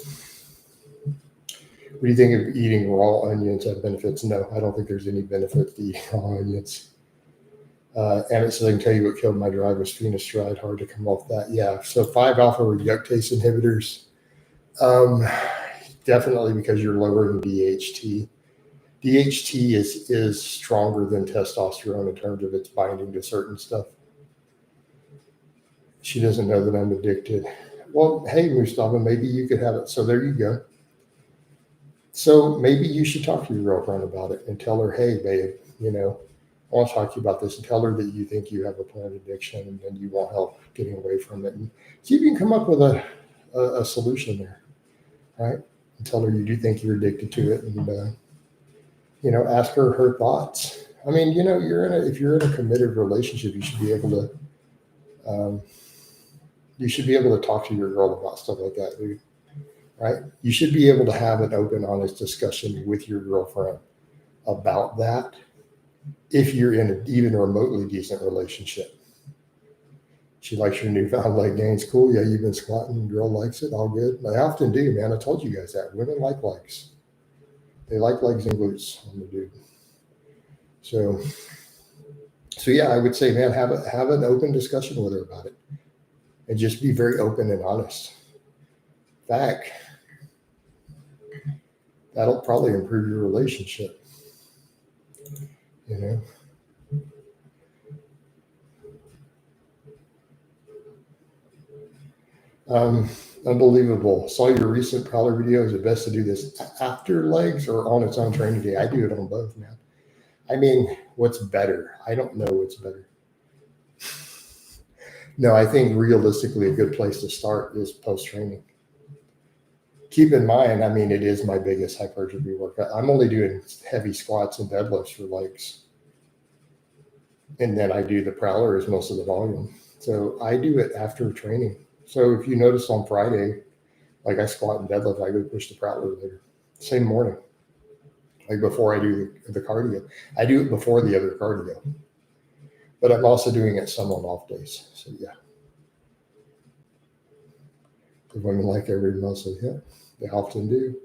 do you think of eating raw onions have benefits? No, I don't think there's any benefit to eating raw onions. And it says I can tell you what killed my drive was finasteride. Hard to come off that. Yeah. So 5-alpha reductase inhibitors. Definitely because you're lowering DHT. DHT is stronger than testosterone in terms of its binding to certain stuff. She doesn't know that I'm addicted. Well, hey, Mustafa, maybe you could have it. So there you go. So maybe you should talk to your girlfriend about it and tell her, hey, babe, I want to talk to you about this, and tell her that you think you have a porn addiction and you want help getting away from it. And see if you can come up with a solution there, right? And tell her you do think you're addicted to it, and ask her thoughts. I mean, if you're in a committed relationship, you should be able to talk to your girl about stuff like that, dude. Right? You should be able to have an open, honest discussion with your girlfriend about that if you're in even a remotely decent relationship. She likes your newfound leg gains. Cool. Yeah, you've been squatting. Girl likes it. All good. I often do, man. I told you guys that. Women like legs. They like legs and glutes on the dude. So yeah, I would say, man, have an open discussion with her about it, and just be very open and honest. Fact. That'll probably improve your relationship. Unbelievable. Saw your recent prowler video. Is it best to do this after legs or on its own training day? I do it on both, man. I mean, what's better? I don't know what's better. No, I think realistically a good place to start is post-training. Keep in mind, I mean, it is my biggest hypertrophy workout. I'm only doing heavy squats and deadlifts for legs. And then I do the prowler as most of the volume. So I do it after training. So if you notice on Friday, like I squat and deadlift, I go push the prowler later. Same morning. Like before I do the cardio. I do it before the other cardio. But I'm also doing it some on off days. So yeah. The women like every muscle. Yeah, they often do.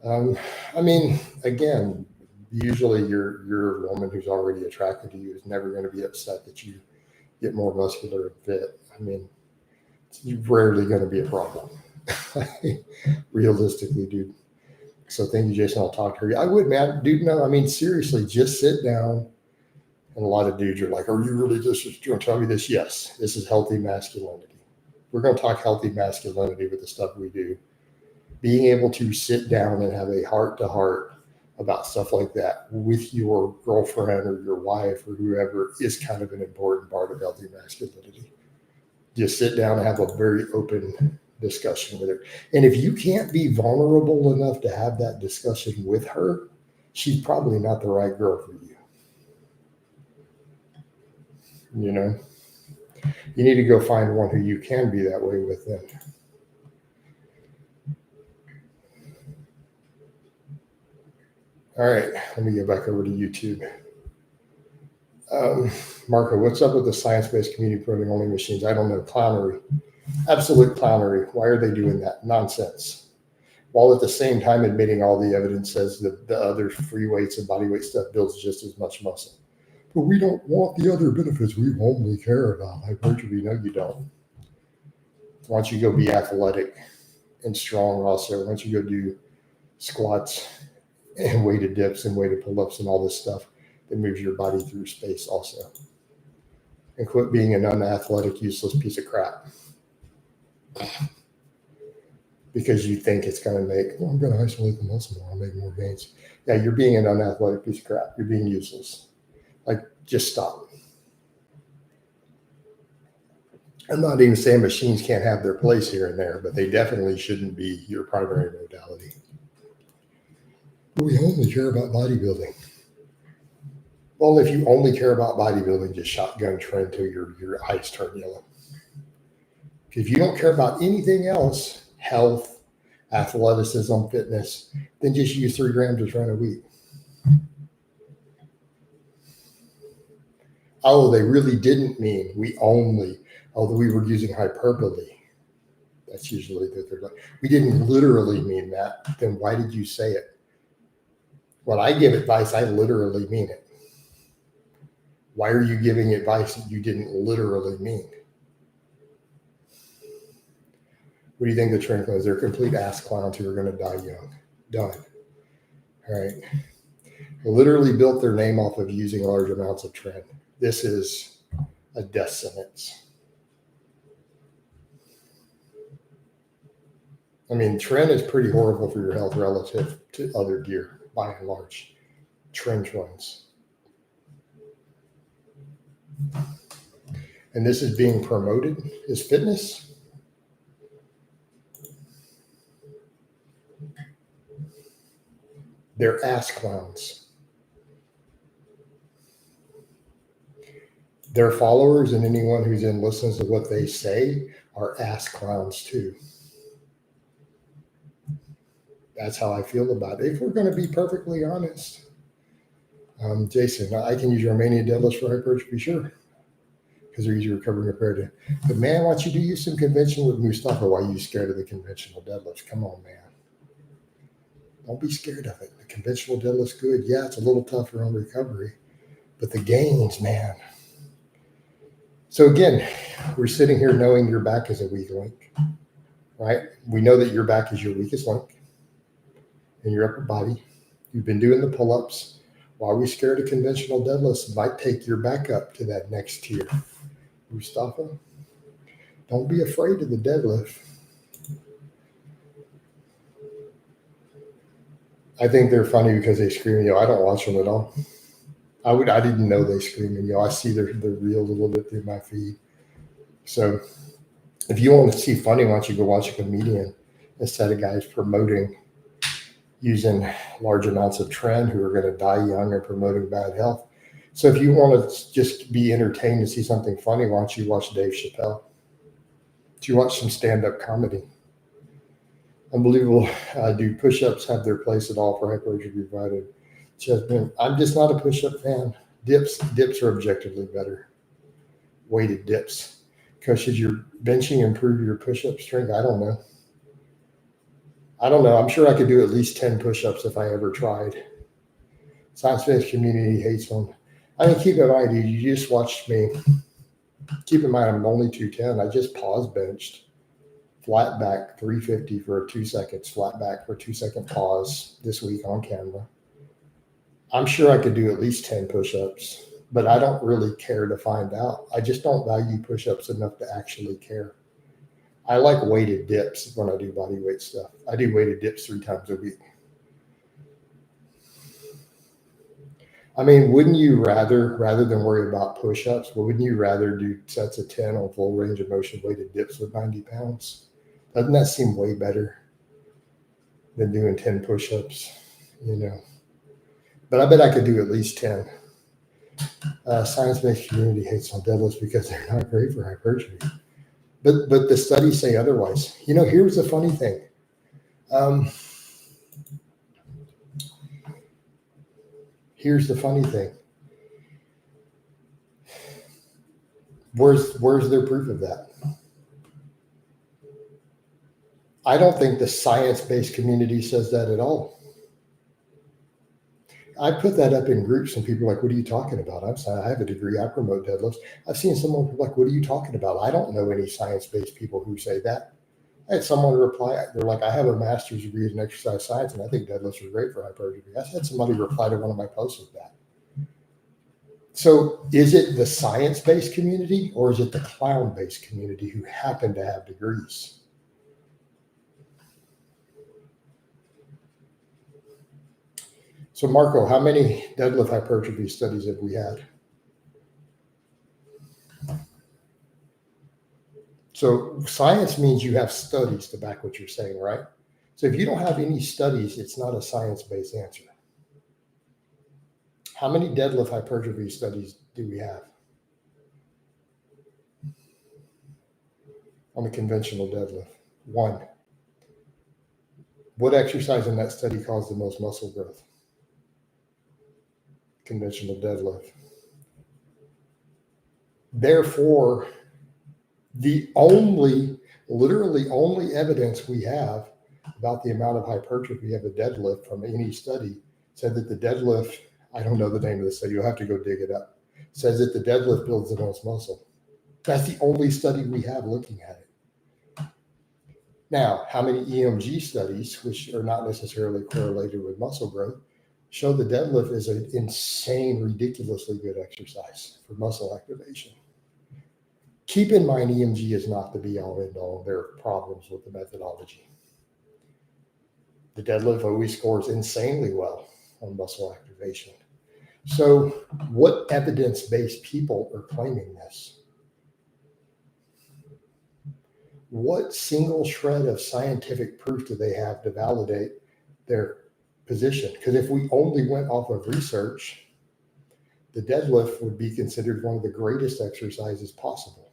I mean, again, usually your woman who's already attracted to you is never going to be upset that you get more muscular and fit. I mean, it's rarely going to be a problem. Realistically, dude. So thank you, Jason. I'll talk to her. I would, man. Dude, no, I mean, seriously, just sit down. And a lot of dudes are like, are you really just going to tell me this? Yes, this is healthy masculinity. We're going to talk healthy masculinity with the stuff we do. Being able to sit down and have a heart-to-heart about stuff like that with your girlfriend or your wife or whoever is kind of an important part of healthy masculinity. Just sit down and have a very open discussion with her. And if you can't be vulnerable enough to have that discussion with her, she's probably not the right girl for you. You need to go find one who you can be that way with then. All right, let me go back over to YouTube. Marco, what's up with the science-based community promoting only machines? I don't know. Clownery. Absolute clownery. Why are they doing that? Nonsense. While at the same time admitting all the evidence says that the other free weights and body weight stuff builds just as much muscle. But we don't want the other benefits. We only care about hypertrophy. No, you don't. Why don't you go be athletic and strong also? Why don't you go do squats and weighted dips and weighted pull-ups and all this stuff that moves your body through space also? And quit being an unathletic, useless piece of crap. Because you think it's going to make, I'm going to isolate the muscle more, I'll make more gains. Yeah, you're being an unathletic piece of crap. You're being useless. Like, just stop. I'm not even saying machines can't have their place here and there, but they definitely shouldn't be your primary modality. But we only care about bodybuilding. Well, if you only care about bodybuilding, just shotgun trend till your eyes turn yellow. If you don't care about anything else, health, athleticism, fitness, then just use 3 grams of tren a week. Oh, they really didn't mean we only, although we were using hyperbole. That's usually the third one. We didn't literally mean that. Then why did you say it? When I give advice, I literally mean it. Why are you giving advice that you didn't literally mean? What do you think the trend was? They're complete ass clowns who are going to die young. Done. All right. Literally built their name off of using large amounts of tren. This is a death sentence. I mean, tren is pretty horrible for your health relative to other gear, by and large. Trend runs. And this is being promoted as fitness. They're ass clowns. Their followers and anyone who's in listens to what they say are ass clowns too. That's how I feel about it. If we're going to be perfectly honest. Jason, I can use Romanian deadlifts for hypertrophy, sure. Because they're easier recovering compared to. But man, why don't you do use some conventional with Mustafa? Why are you scared of the conventional deadlifts? Come on, man. Don't be scared of it. The conventional deadlift's good. Yeah, it's a little tougher on recovery. But the gains, man. So again, we're sitting here knowing your back is a weak link, right? We know that your back is your weakest link in your upper body. You've been doing the pull-ups. Why are we scared of conventional deadlifts? Might take your back up to that next tier. Mustafa, don't be afraid of the deadlift. I think they're funny because they scream, I don't watch them at all. I didn't know they scream, I see their reel a little bit through my feed. So if you want to see funny, why don't you go watch a comedian instead of guys promoting using large amounts of tren who are going to die young or promoting bad health. So if you want to just be entertained and see something funny, why don't you watch Dave Chappelle? Do you watch some stand-up comedy? Unbelievable. Do push-ups have their place at all for hypertrophy provided? I'm just not a push-up fan. Dips are objectively better. Weighted dips. Because should your benching improve your push-up strength? I don't know. I'm sure I could do at least 10 push-ups if I ever tried. Science-based community hates them. I mean, keep in mind, dude, you just watched me. Keep in mind, I'm only 210. I just pause benched. Flat back 350 for 2 seconds. Flat back for 2 second pause this week on camera. I'm sure I could do at least 10 push-ups, but I don't really care to find out. I just don't value push-ups enough to actually care. I like weighted dips when I do body weight stuff. I do weighted dips 3 times a week. I mean, wouldn't you rather than worry about push-ups, wouldn't you rather do sets of 10 on full range of motion weighted dips with 90 pounds? Doesn't that seem way better than doing 10 push-ups, But I bet I could do at least 10. Science-based community hates on deadlifts because they're not great for hypertrophy. But the studies say otherwise. Here's the funny thing. Here's the funny thing. Where's their proof of that? I don't think the science-based community says that at all. I put that up in groups and people are like, what are you talking about? I'm sorry, I have a degree. I promote deadlifts. I've seen someone like, what are you talking about? I don't know any science-based people who say that. I had someone reply, they're like, I have a master's degree in exercise science and I think deadlifts are great for hypertrophy. I had somebody reply to one of my posts with that. So is it the science-based community or is it the clown-based community who happen to have degrees? So Marco, how many deadlift hypertrophy studies have we had? So science means you have studies to back what you're saying, right? So if you don't have any studies, it's not a science-based answer. How many deadlift hypertrophy studies do we have on the conventional deadlift? One. What exercise in that study caused the most muscle growth? Conventional deadlift. Therefore, the literally only evidence we have about the amount of hypertrophy of a deadlift from any study said that the deadlift, I don't know the name of the study, you'll have to go dig it up, says that the deadlift builds the most muscle. That's the only study we have looking at it. Now, how many EMG studies, which are not necessarily correlated with muscle growth, show the deadlift is an insane, ridiculously good exercise for muscle activation? Keep in mind, EMG is not the be-all, end-all. There are problems with the methodology. The deadlift always scores insanely well on muscle activation. So what evidence-based people are claiming this? What single shred of scientific proof do they have to validate their position? Because if we only went off of research, the deadlift would be considered one of the greatest exercises possible.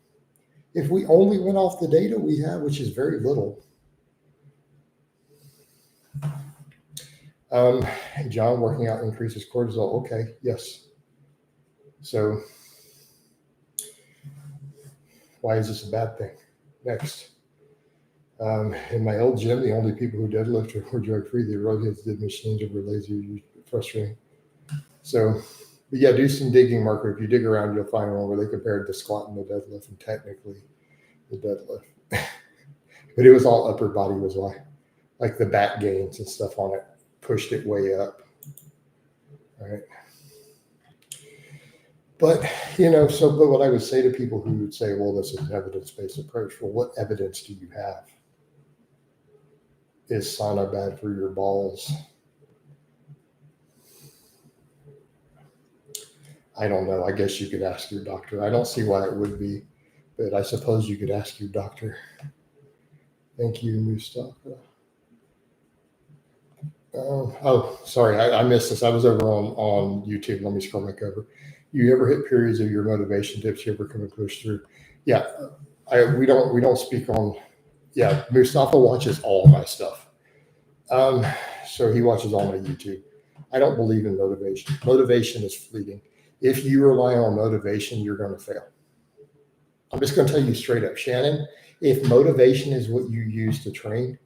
If we only went off the data we have, which is very little. John, working out increases cortisol. Okay, yes. So why is this a bad thing? Next. In my old gym, the only people who deadlift were drug-free. The roadheads did machines or were lazy, frustrating. So, but yeah, do some digging, Marco. If you dig around, you'll find one where they compared the squat and the deadlift, and technically the deadlift. But it was all upper body was why. Like the back gains and stuff on it pushed it way up. All right. But, but what I would say to people who would say, well, this is an evidence-based approach. Well, what evidence do you have? Is sauna bad for your balls? I don't know. I guess you could ask your doctor. I don't see why it would be, but I suppose you could ask your doctor. Thank you, Mustafa. Oh, sorry. I missed this. I was over on YouTube. Let me scroll back over. You ever hit periods of your motivation tips? You ever come and push through? Yeah. We don't speak on. Yeah. Mustafa watches all my stuff. So he watches all my YouTube. I don't believe in motivation. Motivation is fleeting. If you rely on motivation, you're going to fail. I'm just going to tell you straight up, Shannon, if motivation is what you use to train,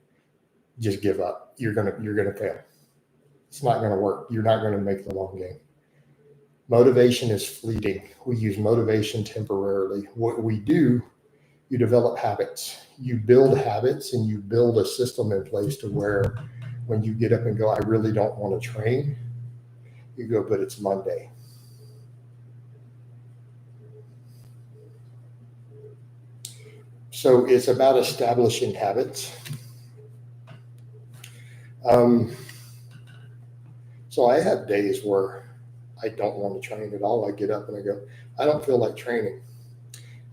just give up. You're going to fail. It's not going to work. You're not going to make the long game. Motivation is fleeting. We use motivation temporarily. What we do, you develop habits. You build habits and you build a system in place to where when you get up and go, I really don't want to train, you go, but it's Monday. So it's about establishing habits. So I have days where I don't want to train at all. I get up and I go, I don't feel like training.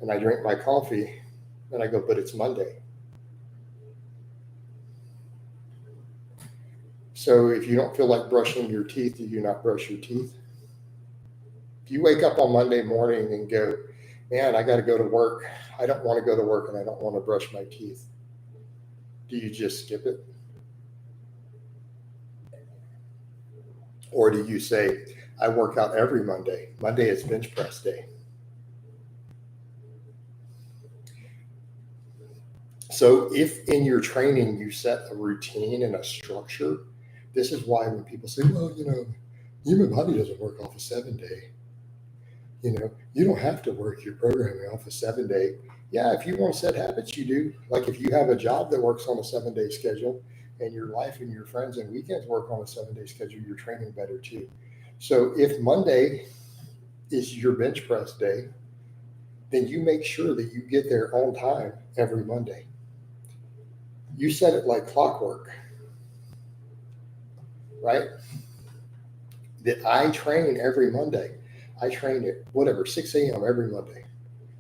And I drink my coffee and I go, but it's Monday. So if you don't feel like brushing your teeth, do you not brush your teeth? If you wake up on Monday morning and go, man, I got to go to work. I don't want to go to work and I don't want to brush my teeth. Do you just skip it? Or do you say, I work out every Monday. Monday is bench press day. So if in your training you set a routine and a structure, this is why when people say, well, human body doesn't work off a 7-day, you don't have to work your programming off a 7-day. Yeah, if you want to set habits, you do. Like if you have a job that works on a 7-day schedule and your life and your friends and weekends work on a 7-day schedule, you're training better too. So if Monday is your bench press day, then you make sure that you get there on time every Monday. You set it like clockwork, right? That I train every Monday. I train at 6 a.m. every Monday.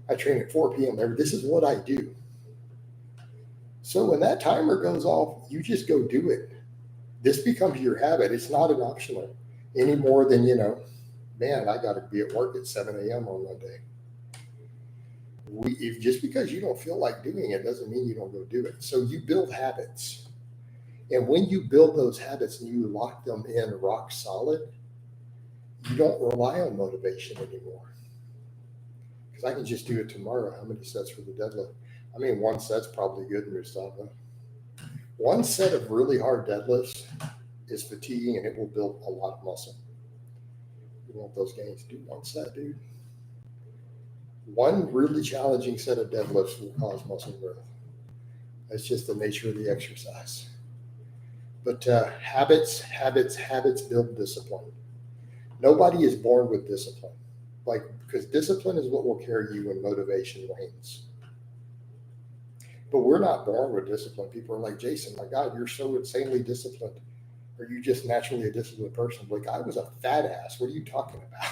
I train at 4 p.m. This is what I do. So when that timer goes off, you just go do it. This becomes your habit. It's not an optional any more than, man, I got to be at work at 7 a.m. on Monday. Just because you don't feel like doing it doesn't mean you don't go do it. So you build habits. And when you build those habits and you lock them in rock solid, you don't rely on motivation anymore. Because I can just do it tomorrow. How many sets for the deadlift? I mean, one set's probably good, Mustafa. One set of really hard deadlifts is fatiguing and it will build a lot of muscle. You want those gains? Do one set, dude. One really challenging set of deadlifts will cause muscle growth. That's just the nature of the exercise. But habits build discipline. Nobody is born with discipline. Because discipline is what will carry you when motivation wanes. But we're not born with discipline. People are like, Jason, my God, you're so insanely disciplined. Are you just naturally a disciplined person? Like, I was a fat ass. What are you talking about?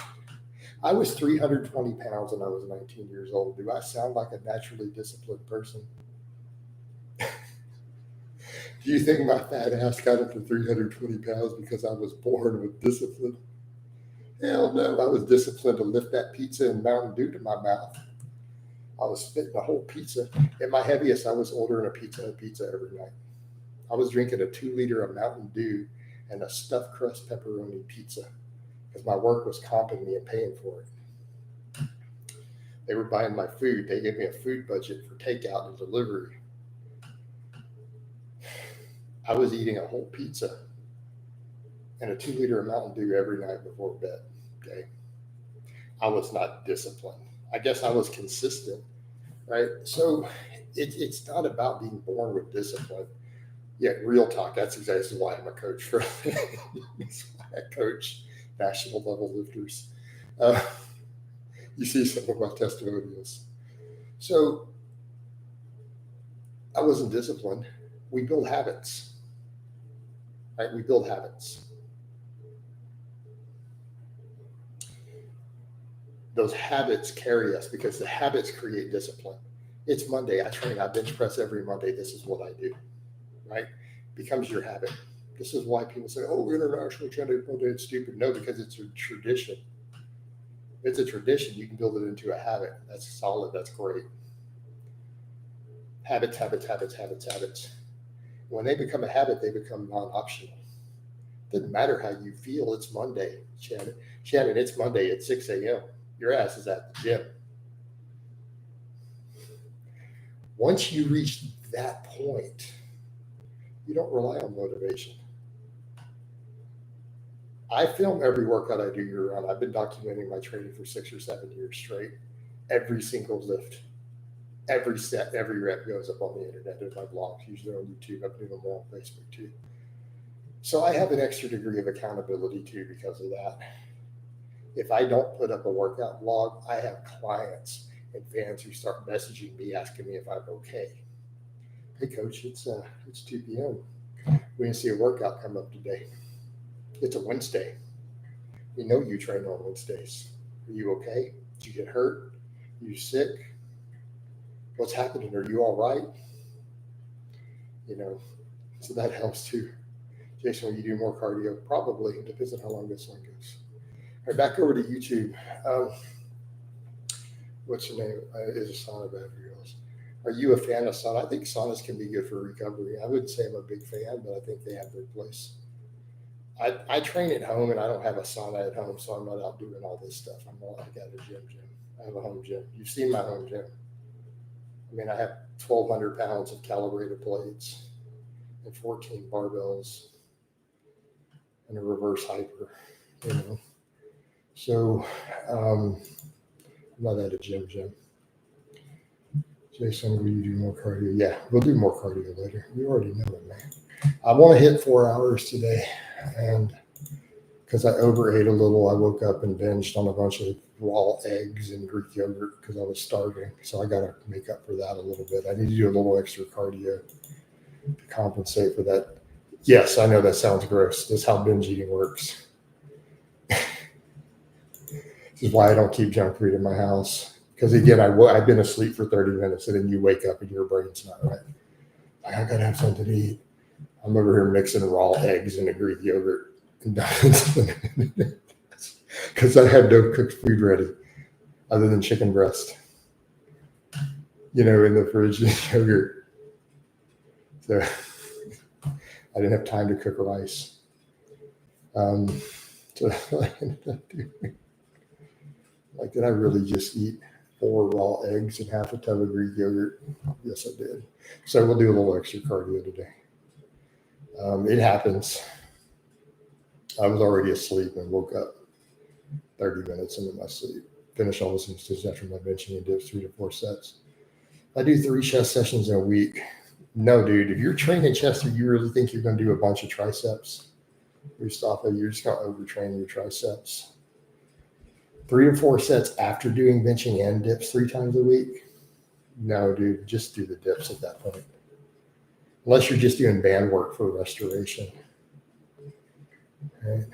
I was 320 pounds when I was 19 years old. Do I sound like a naturally disciplined person? Do you think my fat ass got up to 320 pounds because I was born with discipline? Hell no. I was disciplined to lift that pizza and Mountain Dew to my mouth. I was fitting a whole pizza. At my heaviest, I was ordering a pizza every night. I was drinking a 2-liter of Mountain Dew and a stuffed crust pepperoni pizza because my work was comping me and paying for it. They were buying my food. They gave me a food budget for takeout and delivery. I was eating a whole pizza and a 2-liter of Mountain Dew every night before bed. Okay. I was not disciplined. I guess I was consistent, right? So it's not about being born with discipline. Yeah, real talk. That's exactly why I'm a coach for. That's why I coach national level lifters. You see some of my testimonials. So I wasn't disciplined. We build habits, right? We build habits. Those habits carry us because the habits create discipline. It's Monday. I train. I bench press every Monday. This is what I do, right? Becomes your habit. This is why people say, oh, international training Monday, it's stupid. No, because it's a tradition. It's a tradition. You can build it into a habit. That's solid. That's great. Habits. When they become a habit, they become non-optional. Doesn't matter how you feel. It's Monday, Shannon. Shannon, it's Monday at 6 a.m. Your ass is at the gym. Once you reach that point, you don't rely on motivation. I film every workout I do year round. I've been documenting my training for 6 or 7 years straight. Every single lift, every set, every rep goes up on the internet in my blogs, usually on YouTube. I'm doing them more on Facebook too. So I have an extra degree of accountability too because of that. If I don't put up a workout vlog, I have clients and fans who start messaging me asking me if I'm okay. Hey coach, it's 2 p.m. We didn't see a workout come up today. It's a Wednesday. We know you train on Wednesdays. Are you okay? Did you get hurt? Are you sick? What's happening? Are you all right? So that helps too. Jason, will you do more cardio? Probably. It depends on how long this one goes. All right, back over to YouTube. What's your name? Is a sauna bad for you? Are you a fan of sauna? I think saunas can be good for recovery. I wouldn't say I'm a big fan, but I think they have their place. I train at home and I don't have a sauna at home, so I'm not out doing all this stuff. I'm not like at a gym. I have a home gym. You've seen my home gym. I mean, I have 1,200 pounds of calibrated plates and 14 barbells and a reverse hyper, you know. So I'm not at a gym. Jason, will you do more cardio? Yeah, we'll do more cardio later. You already know it, man. I want to hit 4 hours today, and because I overate a little, I woke up and binged on a bunch of raw eggs and Greek yogurt because I was starving. So I got to make up for that a little bit. I need to do a little extra cardio to compensate for that. Yes, I know that sounds gross. That's how binge eating works. This is why I don't keep junk food in my house. Because again, I've been asleep for 30 minutes and then you wake up and your brain's not right. I got to have something to eat. I'm over here mixing raw eggs and a Greek yogurt. Because I had no cooked food ready other than chicken breast, in the fridge and yogurt. So I didn't have time to cook rice. So I ended up doing, did I really just eat 4 raw eggs and half a tub of Greek yogurt? Yes, I did. So we'll do a little extra cardio today. It happens. I was already asleep and woke up 30 minutes into my sleep. Finished all this instance after my benching and dips 3 to 4 sets. I do 3 chest sessions in a week. No, dude, if you're training chest or you really think you're going to do a bunch of triceps, Mustafa, you're just going to overtrain your triceps. 3 to 4 sets after doing benching and dips 3 times a week? No, dude, just do the dips at that point. Unless you're just doing band work for restoration. Right.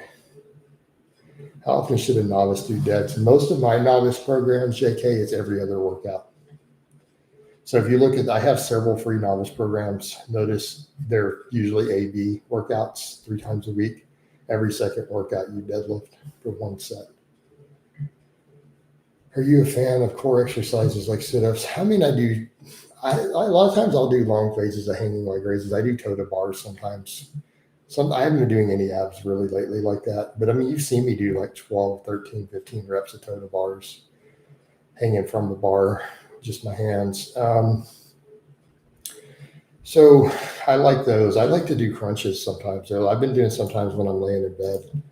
How often should a novice do deads? Most of my novice programs, JK, it's every other workout. So if you look at, I have several free novice programs. Notice they're usually AB workouts 3 times a week. Every second workout you deadlift for 1 set. Are you a fan of core exercises like sit-ups? I mean, I do. A lot of times I'll do long phases of hanging leg raises. I do toe to bars sometimes. I haven't been doing any abs really lately like that. But I mean, you've seen me do like 12, 13, 15 reps of toe to bars, hanging from the bar, just my hands. So I like those. I like to do crunches sometimes. So I've been doing sometimes when I'm laying in bed,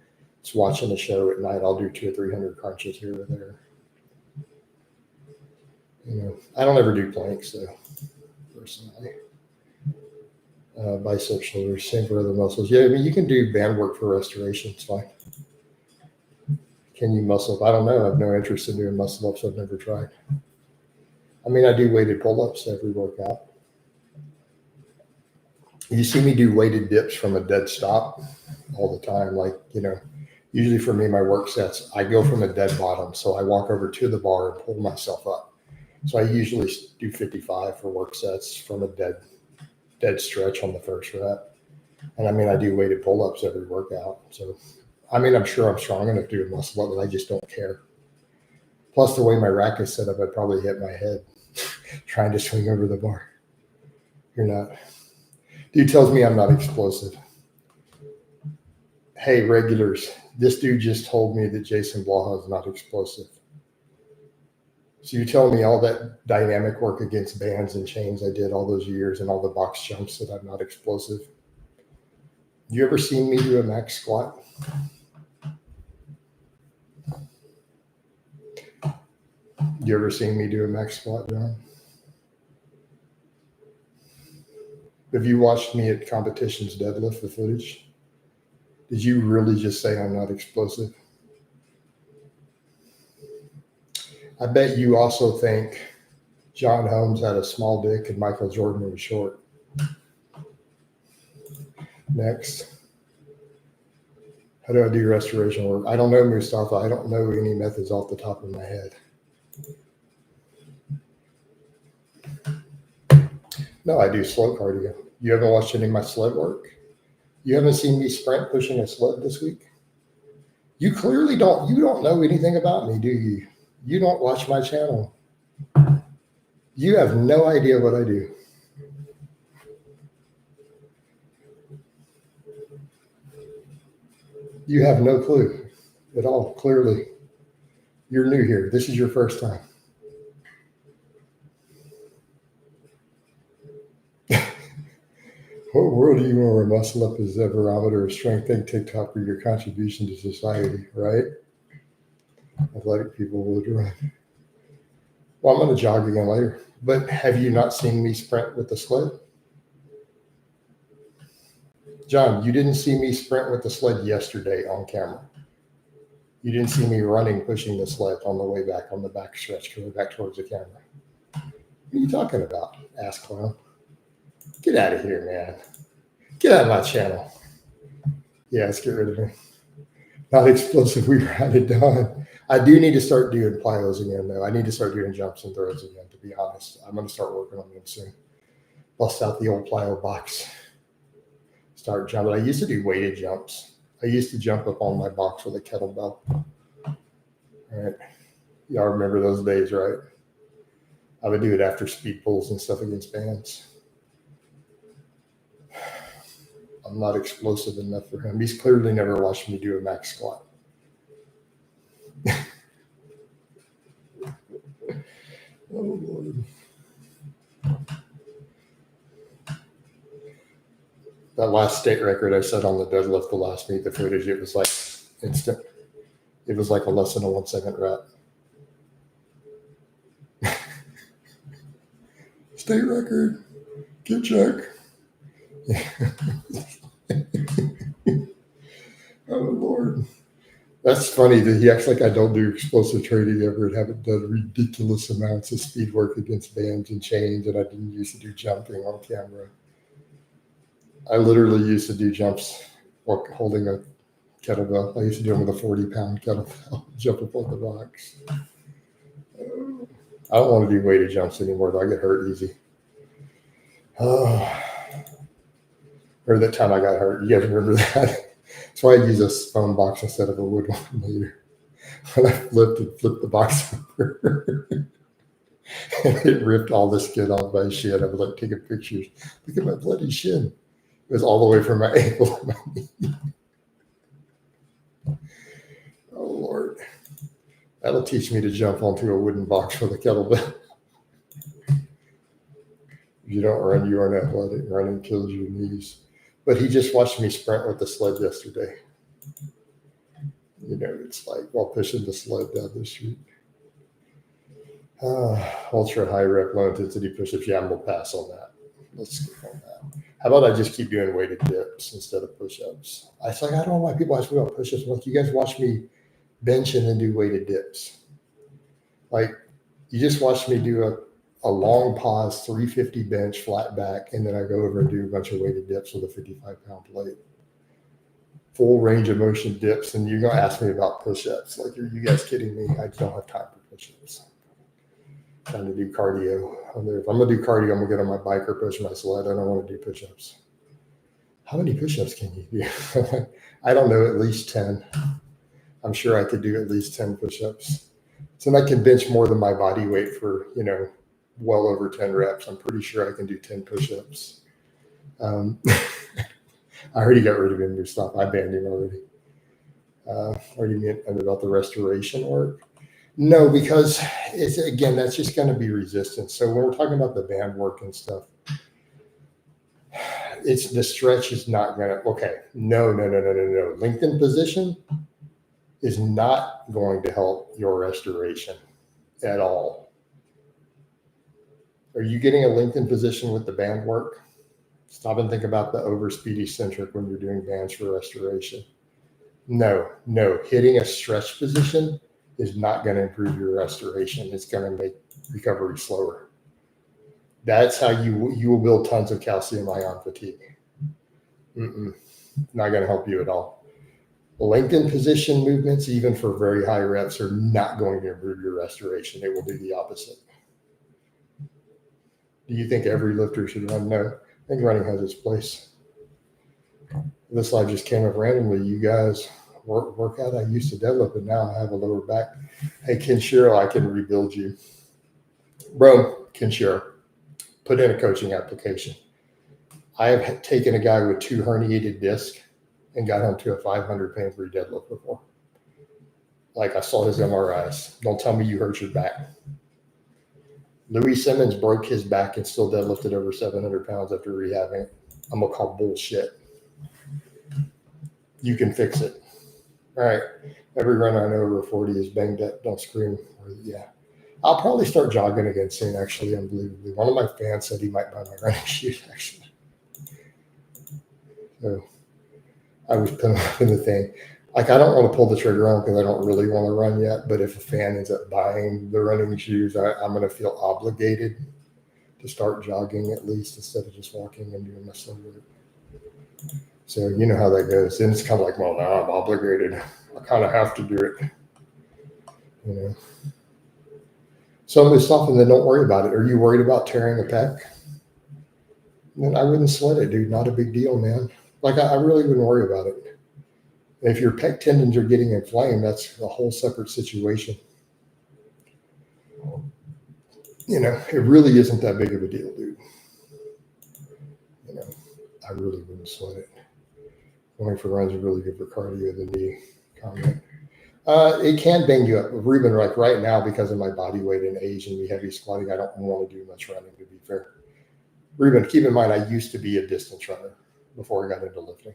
just watching a show at night. I'll do 200 or 300 crunches here or there. I don't ever do planks though, personally. Bicep, shoulders, same for other muscles. Yeah, I mean, you can do band work for restoration. It's fine. Can you muscle up? I don't know. I have no interest in doing muscle ups. I've never tried. I mean, I do weighted pull-ups every workout. You see me do weighted dips from a dead stop all the time. Usually for me, my work sets, I go from a dead bottom. So I walk over to the bar and pull myself up. So I usually do 55 for work sets from a dead stretch on the first rep. And I mean, I do weighted pull-ups every workout. So, I mean, I'm sure I'm strong enough to do a muscle up, but I just don't care. Plus, the way my rack is set up, I'd probably hit my head trying to swing over the bar. You're not. Dude tells me I'm not explosive. Hey, regulars, this dude just told me that Jason Blaha is not explosive. So you tell me all that dynamic work against bands and chains I did all those years and all the box jumps that I'm not explosive. You ever seen me do a max squat? You ever seen me do a max squat, John? Have you watched me at competitions deadlift the footage? Did you really just say I'm not explosive? I bet you also think John Holmes had a small dick and Michael Jordan was short. Next. How do I do restoration work? I don't know, Mustafa. I don't know any methods off the top of my head. No, I do slow cardio. You haven't watched any of my sled work? You haven't seen me sprint pushing a sled this week? You clearly don't. You don't know anything about me, do you? You don't watch my channel. You have no idea what I do. You have no clue at all, clearly. You're new here. This is your first time. What world do you want to muscle up as a barometer of strength? Think TikTok or your contribution to society, right? Athletic people would run. Well, I'm going to jog again later. But have you not seen me sprint with the sled? John, you didn't see me sprint with the sled yesterday on camera. You didn't see me running, pushing the sled on the way back on the back stretch, coming back towards the camera. What are you talking about, ass clown? Get out of here, man. Get out of my channel. Yeah, let's get rid of me. Not explosive. We had it done. I do need to start doing plyos again, though. I need to start doing jumps and throws again, to be honest. I'm going to start working on them soon. Bust out the old plyo box. Start jumping. I used to do weighted jumps. I used to jump up on my box with a kettlebell. All right. Y'all remember those days, right? I would do it after speed pulls and stuff against bands. I'm not explosive enough for him. He's clearly never watched me do a max squat. Oh, Lord. That last state record I set on the deadlift, the last meet, the footage, it was like instant. It was like a less than a 1 second rep. State record. Good check. Oh, Lord. That's funny that he acts like I don't do explosive training ever and haven't done ridiculous amounts of speed work against bands and chains, and I didn't used to do jumping on camera. I literally used to do jumps holding a kettlebell. I used to do them with a 40-pound kettlebell, jump up on the box. I don't want to do weighted jumps anymore, though. I get hurt easy. Oh. Or that time I got hurt. You guys remember that? That's why I use a foam box instead of a wood one later. When I flipped the box over. And it ripped all the skin off my shin. I was like taking pictures. Look at my bloody shin. It was all the way from my ankle to my knee. Oh, Lord. That'll teach me to jump onto a wooden box with a kettlebell. If you don't run, you aren't athletic. Running kills your knees. But he just watched me sprint with the sled yesterday. You know, it's like while pushing the sled down the street. Ultra high rep, low intensity push-ups. Yeah, I'm going to pass on that. Let's skip on that. How about I just keep doing weighted dips instead of push-ups? It's like, I don't know why people ask me about push-ups. I'm like, you guys watch me bench and then do weighted dips. Like, you just watch me do a long pause, 350 bench, flat back, and then I go over and do a bunch of weighted dips with a 55-pound plate. Full range of motion dips, and you're going to ask me about push-ups. Like, are you guys kidding me? I don't have time for push-ups. Trying to do cardio. If I'm going to do cardio, I'm going to get on my bike or push my sled. I don't want to do push-ups. How many push-ups can you do? I don't know, at least 10. I'm sure I could do at least 10 push-ups. So I can bench more than my body weight for, well over 10 reps. I'm pretty sure I can do 10 push-ups. I already got rid of him. Stop. I banned him already. Are you meant about the restoration work? No, because that's just going to be resistance. So when we're talking about the band work and stuff, the stretch is not going to, okay. No. Lengthened position is not going to help your restoration at all. Are you getting a lengthened position with the band work? Stop and think about the over speed eccentric when you're doing bands for restoration. No. Hitting a stretch position is not going to improve your restoration. It's going to make recovery slower. That's how you will build tons of calcium ion fatigue. Not going to help you at all. Lengthened position movements, even for very high reps, are not going to improve your restoration. It will do the opposite. Do you think every lifter should run? No. I think running has its place. This slide just came up randomly. You guys work out. I used to deadlift, but now I have a lower back. Hey, Kenshiro, I can rebuild you. Bro, Kenshiro, put in a coaching application. I have taken a guy with 2 herniated discs and got him to a 500 pain-free deadlift before. Like, I saw his MRIs. Don't tell me you hurt your back. Louis Simmons broke his back and still deadlifted over 700 pounds after rehabbing it. I'm going to call bullshit. You can fix it. All right. Every runner I know over 40 is banged up. Don't scream. Yeah. I'll probably start jogging again soon, actually, unbelievably. One of my fans said he might buy my running shoes, actually. So I was putting up in the thing. Like, I don't want to pull the trigger on because I don't really want to run yet. But if a fan ends up buying the running shoes, I'm going to feel obligated to start jogging at least instead of just walking and doing my slow work. So you know how that goes. Then it's kind of like, well, now I'm obligated. I kind of have to do it. You know. So most often, then don't worry about it. Are you worried about tearing a pec? Then I wouldn't sweat it, dude. Not a big deal, man. Like, I really wouldn't worry about it. If your pec tendons are getting inflamed, that's a whole separate situation. You know, it really isn't that big of a deal, dude. You know, I really wouldn't sweat it. Going for runs is really good for cardio, the knee comment. It can bang you up. Ruben, like right now, because of my body weight and age and me heavy squatting, I don't want to do much running, to be fair. Ruben, keep in mind, I used to be a distance runner before I got into lifting.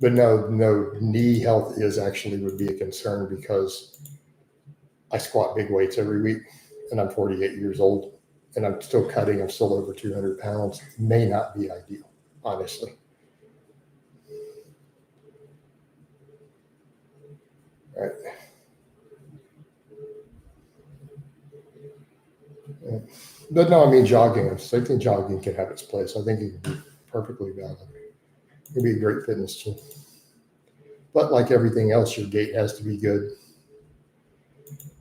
But no, knee health would be a concern because I squat big weights every week and I'm 48 years old and I'm still cutting. I'm still over 200 pounds. May not be ideal, honestly. All right. Yeah. But no, I mean, jogging. I think jogging can have its place. I think it can be perfectly valid. It can be a great fitness tool. But like everything else, your gait has to be good.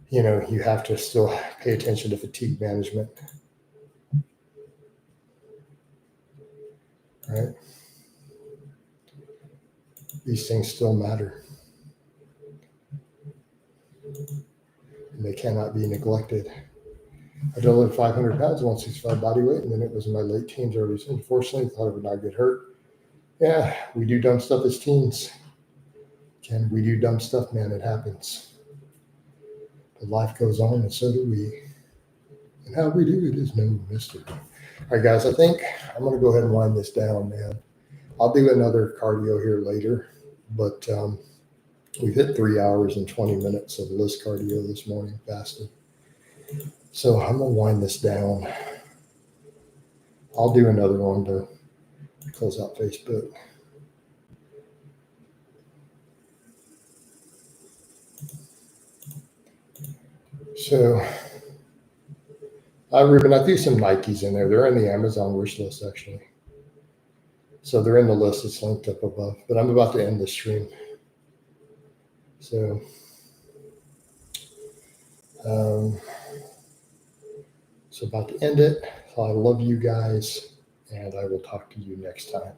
You know, you have to still pay attention to fatigue management. Right? These things still matter. And they cannot be neglected. I delivered 500 pounds, 165 body weight, and then it was in my late teens, early teens. Unfortunately, I thought I would not get hurt. Yeah, we do dumb stuff as teens. Ken, we do dumb stuff, man. It happens. But life goes on, and so do we. And how we do it is no mystery. All right, guys, I think I'm going to go ahead and wind this down, man. I'll do another cardio here later, but we've hit 3 hours and 20 minutes of list cardio this morning, fasted. So I'm going to wind this down. I'll do another one to close out Facebook. So, Ruben, I threw some Nikes in there. They're in the Amazon wish list, actually. So they're in the list. It's linked up above. But I'm about to end the stream. So, about to end it. So I love you guys, and I will talk to you next time.